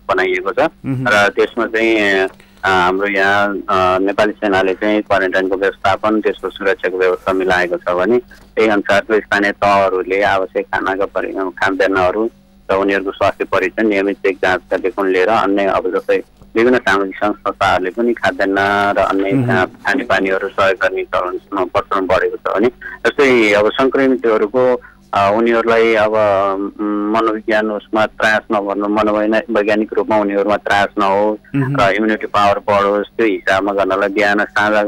बनाइएको छ र त्यसमा चाहिँ हाम्रो यहाँ नेपाली सेनाले चाहिँ क्वारेन्टाइनको व्यवस्थापन त्यसको सुरक्षाको व्यवस्था मिलाएको छ भने त्यही अनुसारको स्थानीय तहहरूले आवश्यक खाद्यान्नहरू र उनीहरूको स्वास्थ्य परीक्षण नियमित चेक जाँचदेखि लिएर अन्य अब जस्तै विभिन्न सामाजिक संस्थाहरूले पनि खाद्यान्न र अन्य खानेपानीहरू सहयोग गर्ने प्रचलन बढेको छ भने जस्तै अब सङ्क्रमितहरूको उनीहरूलाई अब मनोविज्ञान उसमा त्रास नगर्नु, मनोवैज्ञानिक रूपमा उनीहरूमा त्रास नहोस् र इम्युनिटी पावर बढोस् त्यो हिसाबमा गर्नलाई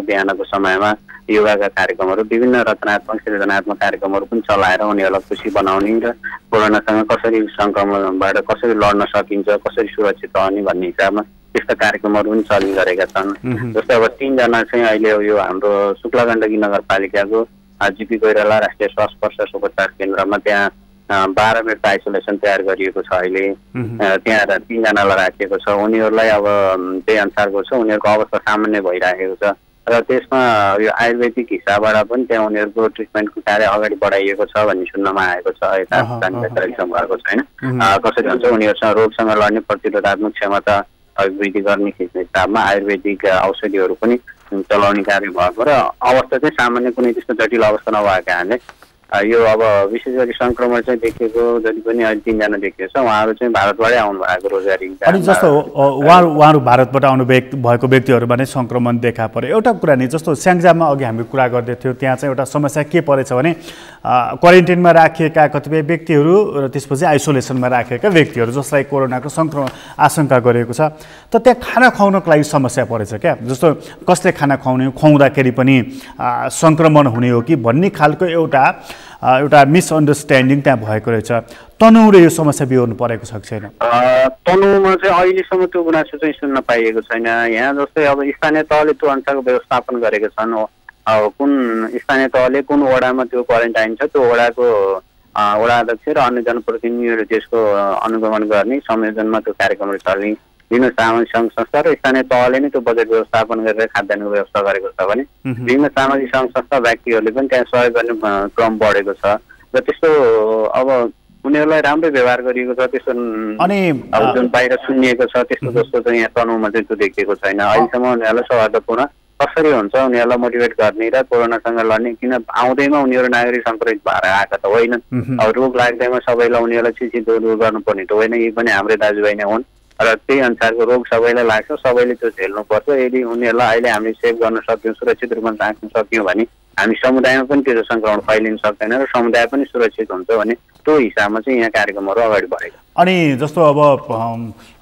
बिहानको समयमा योगाका कार्यक्रमहरू विभिन्न रचनात्मक सृजनात्मक कार्यक्रमहरू पनि चलाएर उनीहरूलाई खुसी बनाउने र कोरोनासँग कसरी सङ्क्रमणबाट कसरी लड्न सकिन्छ, कसरी सुरक्षित रहने भन्ने हिसाबमा त्यस्ता कार्यक्रमहरू पनि चलि गरेका छन्। जस्तै अब 3 जना चाहिँ अहिले यो हाम्रो शुक्ला गण्डकी नगरपालिकाको जीपी कोइराला राष्ट्रिय श्वास प्रश्वास उपचार केन्द्रमा त्यहाँ 12 बेड आइसोलेसन तयार गरिएको छ। अहिले त्यहाँ 3 जनालाई राखिएको छ। उनीहरूलाई अब त्यही अनुसारको छ, उनीहरूको अवस्था सामान्य भइराखेको छ र त्यसमा यो आयुर्वेदिक हिसाबबाट पनि त्यहाँ उनीहरूको ट्रिटमेन्टको कार्य अगाडि बढाइएको छ भन्ने सुन्नमा आएको छ। यता जानकारी भएको छैन कसरी हुन्छ। उनीहरूसँग रोगसँग लड्ने प्रतिरोधात्मक क्षमता अभिवृद्धि गर्ने हिसाबमा आयुर्वेदिक औषधिहरू पनि चलाउने कार्य भएको र अवस्था चाहिँ सामान्य कुनै त्यस्तो जटिल अवस्था नभएको कारणले यो अब विशेष गरी संक्रमण चाहिँ देखिएको जति पनि अहिले 3 जना देखिएको छ उहाँहरू चाहिँ भारतबाटै आउनु भएको रोजगारी। अनि जस्तो उहाँहरू भारतबाट आउनु भएको व्यक्तिहरूमा नै संक्रमण देखा पर्यो। एउटा कुरा नि जस्तो स्याङ्जामा अघि हामी कुरा गर्दै थियौँ, त्यहाँ चाहिँ एउटा समस्या के परेछ भने क्वारेन्टाइनमा राखिएका कतिपय व्यक्तिहरू र त्यसपछि आइसोलेसनमा राखिएका व्यक्तिहरू जसलाई कोरोनाको संक्रमण आशंका गरिएको छ, त त्यहाँ खाना खुवाउनको लागि समस्या परेछ क्या। जस्तो कसले खाना खुवाउँदाखेरि पनि संक्रमण हुने हो कि भन्ने खालको एउटा मिसअन्डरस्ट्यान्डिङ त्यहाँ भएको रहेछ। तनहुँले यो समस्या बिहोर्नु परेको छ कि छैन? तनहुँमा चाहिँ अहिलेसम्म त्यो गुनासो चाहिँ सुन्न पाइएको छैन। यहाँ जस्तै अब स्थानीय तहले त्यो अनुसारको व्यवस्थापन गरेका छन्। कुन स्थानीय तहले कुन वडामा त्यो क्वारेन्टाइन छ त्यो वडाको वडा अध्यक्ष र अन्य जनप्रतिनिधिहरू त्यसको अनुगमन गर्ने संयोजनमा त्यो कार्यक्रमहरू चल्ने। विभिन्न सामाजिक सङ्घ संस्था र स्थानीय तहले नै त्यो बजेट व्यवस्थापन गरेर खाद्यान्नको व्यवस्था गरेको छ भने विभिन्न सामाजिक सङ्घ संस्था व्यक्तिहरूले पनि त्यहाँ सहयोग गर्ने क्रम बढेको छ र त्यस्तो अब उनीहरूलाई राम्रै व्यवहार गरिएको छ। त्यस्तो अनि जुन बाहिर सुनिएको छ त्यस्तो जस्तो चाहिँ यहाँ तनहुँमा चाहिँ त्यो देखिएको छैन। अहिलेसम्म उनीहरूलाई सौहार्दपूर्ण कसरी हुन्छ उनीहरूलाई मोटिभेट गर्ने र कोरोनासँग लड्ने, किन आउँदैमा उनीहरू नागरिक सङ्क्रमित भएर आएका त होइनन्। अब रोग लाग्दैमा सबैलाई उनीहरूलाई छिटो दूर गर्नुपर्ने त होइन, यी पनि हाम्रै दाजुभाइ नै हुन् र त्यही अनुसारको रोग सबैलाई लाग्छ, सबैले त्यो झेल्नुपर्छ। यदि उनीहरूलाई अहिले हामीले सेभ गर्न सक्यौँ, सुरक्षित रूपमा राख्न सक्यौँ भने हामी समुदायमा पनि त्यो सङ्क्रमण फैलिन सक्दैन र समुदाय पनि सुरक्षित हुन्छ भने त्यो हिसाबमा चाहिँ यहाँ कार्यक्रमहरू अगाडि बढेको। अनि जस्तो अब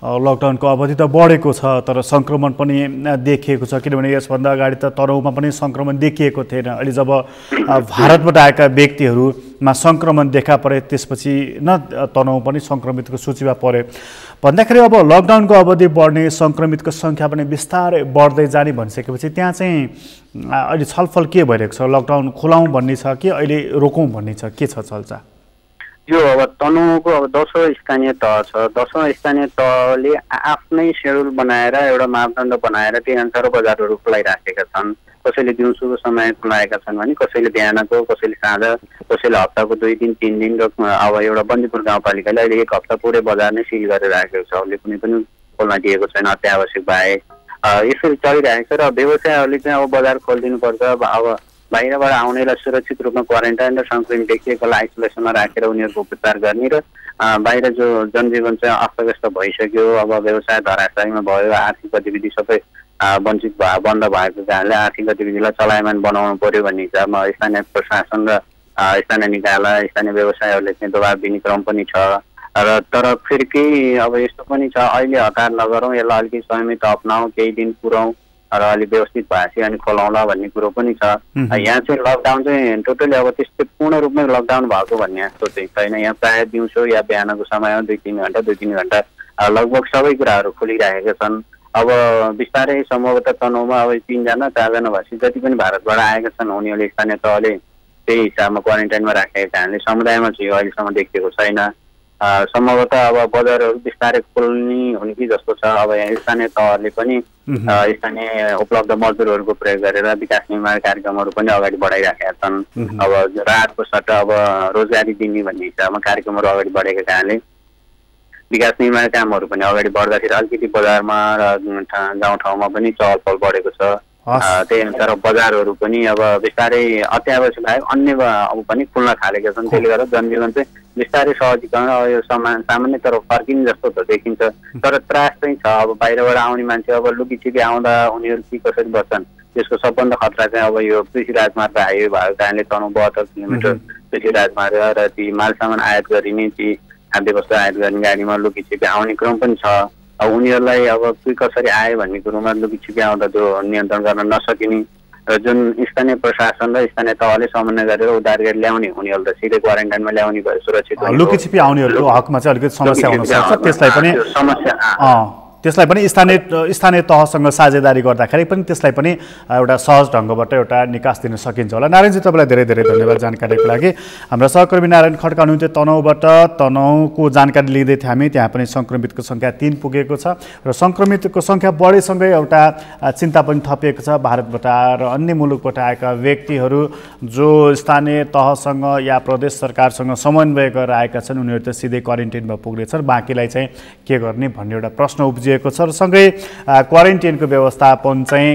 लकडाउनको अवधि त बढेको छ तर सङ्क्रमण पनि देखिएको छ, किनभने यसभन्दा अगाडि त तनहुँमा पनि सङ्क्रमण देखिएको थिएन। अहिले जब भारतबाट आएका व्यक्तिहरूमा सङ्क्रमण देखा परे त्यसपछि न तनहुँ पनि सङ्क्रमितको सूचीमा परे भन्दाखेरि अब लकडाउनको अवधि बढ्ने सङ्क्रमितको सङ्ख्या पनि बिस्तारै बढ्दै जाने भनिसकेपछि त्यहाँ चाहिँ अहिले छलफल के भइरहेको छ? लकडाउन खुलाउँ भन्ने छ कि अहिले रोकौँ भन्ने छ, के छ चल्छ? यो अब तनहुँको अब 10औं स्थानीय तह छ। 10औं स्थानीय तहले आफ्नै सेड्युल बनाएर एउटा मापदण्ड बनाएर त्यही अनुसार बजारहरू खुलाइराखेका छन्। कसैले दिउँसोको समय खुलाएका छन् भने कसैले बिहानको, कसैले साँझ, कसैले हप्ताको 2 दिन 3 दिन र अब एउटा बन्दीपुर गाउँपालिकाले अहिले 1 हप्ता पुरै बजार नै सिल गरेर राखेको छ। उसले कुनै पनि खोल्न दिएको छैन अत्यावश्यक बाहेक। यसरी चलिरहेको छ र व्यवसायहरूले चाहिँ अब बजार खोलिदिनुपर्छ। अब बाहिरबाट आउनेलाई सुरक्षित रूपमा क्वारेन्टाइन र सङ्क्रमित देखिएकोलाई आइसोलेसनमा राखेर उनीहरूको उपचार गर्ने र बाहिर जो जनजीवन चाहिँ अस्तव्यस्त भइसक्यो, अब व्यवसाय धराशायीमा भयो, आर्थिक गतिविधि सबै वञ्चित बन्द भएको कारणले आर्थिक गतिविधिलाई चलायमान बनाउनु पर्यो भन्ने हिसाबमा स्थानीय प्रशासन र स्थानीय निकायलाई स्थानीय व्यवसायहरूले चाहिँ दबाब दिने क्रम पनि छ। र तर फेरि केही अब यस्तो पनि छ, अहिले हतार नगरौँ, यसलाई अलिकति संयमित अप्नाउँ, केही दिन पुऱ्याउँ र अलि व्यवस्थित भएपछि अनि खोलाउँला भन्ने कुरो पनि छ। यहाँ चाहिँ लकडाउन चाहिँ टोटली अब त्यस्तै पूर्ण रूपमै लकडाउन भएको भन्ने जस्तो चाहिँ छैन। यहाँ प्रायः दिउँसो या बिहानको समयमा 2-3 घन्टा 2-3 घन्टा लगभग सबै कुराहरू खोलिरहेका छन्। अब बिस्तारै सम्भवतः तनहुँमा अब 3 जना 4 जना भएपछि जति पनि भारतबाट आएका छन् उनीहरूले स्थानीय तहले त्यही हिसाबमा क्वारेन्टाइनमा राखेका कारणले समुदायमा चाहिँ अहिलेसम्म देखिएको छैन। सम्भवतः अब बजारहरू बिस्तारै खोल्ने हुने कि जस्तो छ। अब यहाँ स्थानीय तहले पनि स्थानीय उपलब्ध मजदुरहरूको प्रयोग गरेर विकास निर्माण कार्यक्रमहरू पनि अगाडि बढाइराखेका छन्। अब राहतको सट्टा अब रोजगारी दिने भन्ने हिसाबमा कार्यक्रमहरू अगाडि बढेका कारणले विकास निर्माण कामहरू पनि अगाडि बढ्दाखेरि अलिकति बजारमा र गाउँठाउँमा पनि चहल पहल बढेको छ। त्यही अनुसार बजारहरू पनि अब बिस्तारै अत्यावश्यक बाहेक अन्य अब पनि खुल्न थालेका छन्। त्यसले गर्दा जनजीवन चाहिँ बिस्तारै सहजीकरण यो सामान्य तर फर्किने जस्तो त देखिन्छ। तर त्रास चाहिँ छ। अब बाहिरबाट आउने मान्छे अब लुकीछिपी आउँदा उनीहरू के कसरी बस्छन् त्यसको सबभन्दा खतरा चाहिँ अब यो कृषि राजमार्ग हाइवे भएको कारणले तनहुँ 72 किलोमिटर कृषि राजमार्ग र ती माल सामान आयात गरिने ती खाद्य वस्तु आयात गर्ने गाडीमा लुकीछिपी आउने क्रम पनि छ। अब उनीहरूलाई अब के कसरी आयो भन्ने कुरोमा लुकीछिपी आउँदा त्यो नियन्त्रण गर्न नसकिने र जुन स्थानीय प्रशासन र स्थानीय तहले समन्वय गरेर उद्धार गरी ल्याउने उनीहरू त सिधै क्वारेन्टाइनमा ल्याउने भयो सुरक्षित। लुकीछिपी आउनेहरूको हकमा चाहिँ अलिकति समस्या हुन सक्छ। त्यसलाई पनि स्थानीय तहसँग साझेदारी गर्दाखेरि पनि त्यसलाई पनि एउटा सहज ढङ्गबाट एउटा निकास दिन सकिन्छ होला। नारायणजी तपाईँलाई धेरै धेरै धन्यवाद जानकारीको लागि। हाम्रा सहकर्मी नारायण खड्का हुनुहुन्थ्यो तनहुँबाट। तनहुँको जानकारी लिँदै थियौँ हामी। त्यहाँ पनि सङ्क्रमितको सङ्ख्या 3 पुगेको छ र सङ्क्रमितको सङ्ख्या बढेसँगै एउटा चिन्ता पनि थपिएको छ। भारतबाट र अन्य मुलुकबाट आएका व्यक्तिहरू जो स्थानीय तहसँग या प्रदेश सरकारसँग समन्वय गरेर आएका छन् उनीहरू त सिधै क्वारेन्टाइनमा पुग्नेछन्, बाँकीलाई चाहिँ के गर्ने भन्ने एउटा प्रश्न उब्जिएको गरिएको छ र सँगै क्वारेन्टाइनको व्यवस्थापन चाहिँ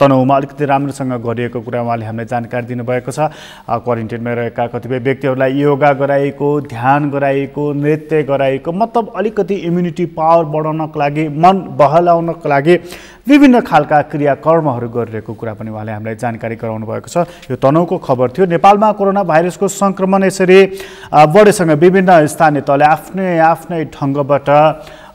तनहुँमा अलिकति राम्रोसँग गरिएको कुरा उहाँले हामीलाई जानकारी दिनुभएको छ। क्वारेन्टाइनमा रहेका कतिपय व्यक्तिहरूलाई योगा गराइएको, ध्यान गराइएको, नृत्य गराइएको, मतलब अलिकति इम्युनिटी पावर बढाउनको लागि, मन बहलाउनको लागि विभिन्न खालका क्रियाकर्महरू गरिरहेको कुरा पनि उहाँले हामीलाई जानकारी गराउनु भएको छ। यो तनहुँको खबर थियो। नेपालमा कोरोना भाइरसको सङ्क्रमण यसरी बढेसँग विभिन्न स्थानीय तहले आफ्नै ढङ्गबाट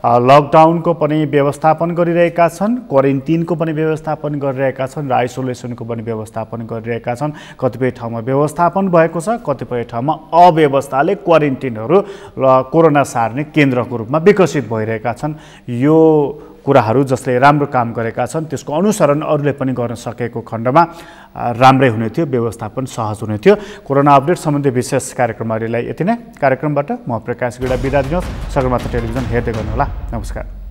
लकडाउनको पनि व्यवस्थापन गरिरहेका छन्, क्वारेन्टिनको पनि व्यवस्थापन गरिरहेका छन् र आइसोलेसनको पनि व्यवस्थापन गरिरहेका छन्। कतिपय ठाउँमा व्यवस्थापन भएको छ, कतिपय ठाउँमा अव्यवस्थाले क्वारेन्टिनहरू र कोरोना सार्ने केन्द्रको रूपमा विकसित भइरहेका छन्। यो कुराहरू जसले राम्रो काम गरेका छन् त्यसको अनुसरण अरूले पनि गर्न सकेको खण्डमा राम्रै हुने थियो, व्यवस्थापन सहज हुने थियो। कोरोना अपडेट सम्बन्धी विशेष कार्यक्रमहरूलाई यति नै। कार्यक्रमबाट म प्रकाश गिडा बिदा दिनुहोस्। सगरमाथा टेलिभिजन हेर्दै गर्नुहोला। नमस्कार।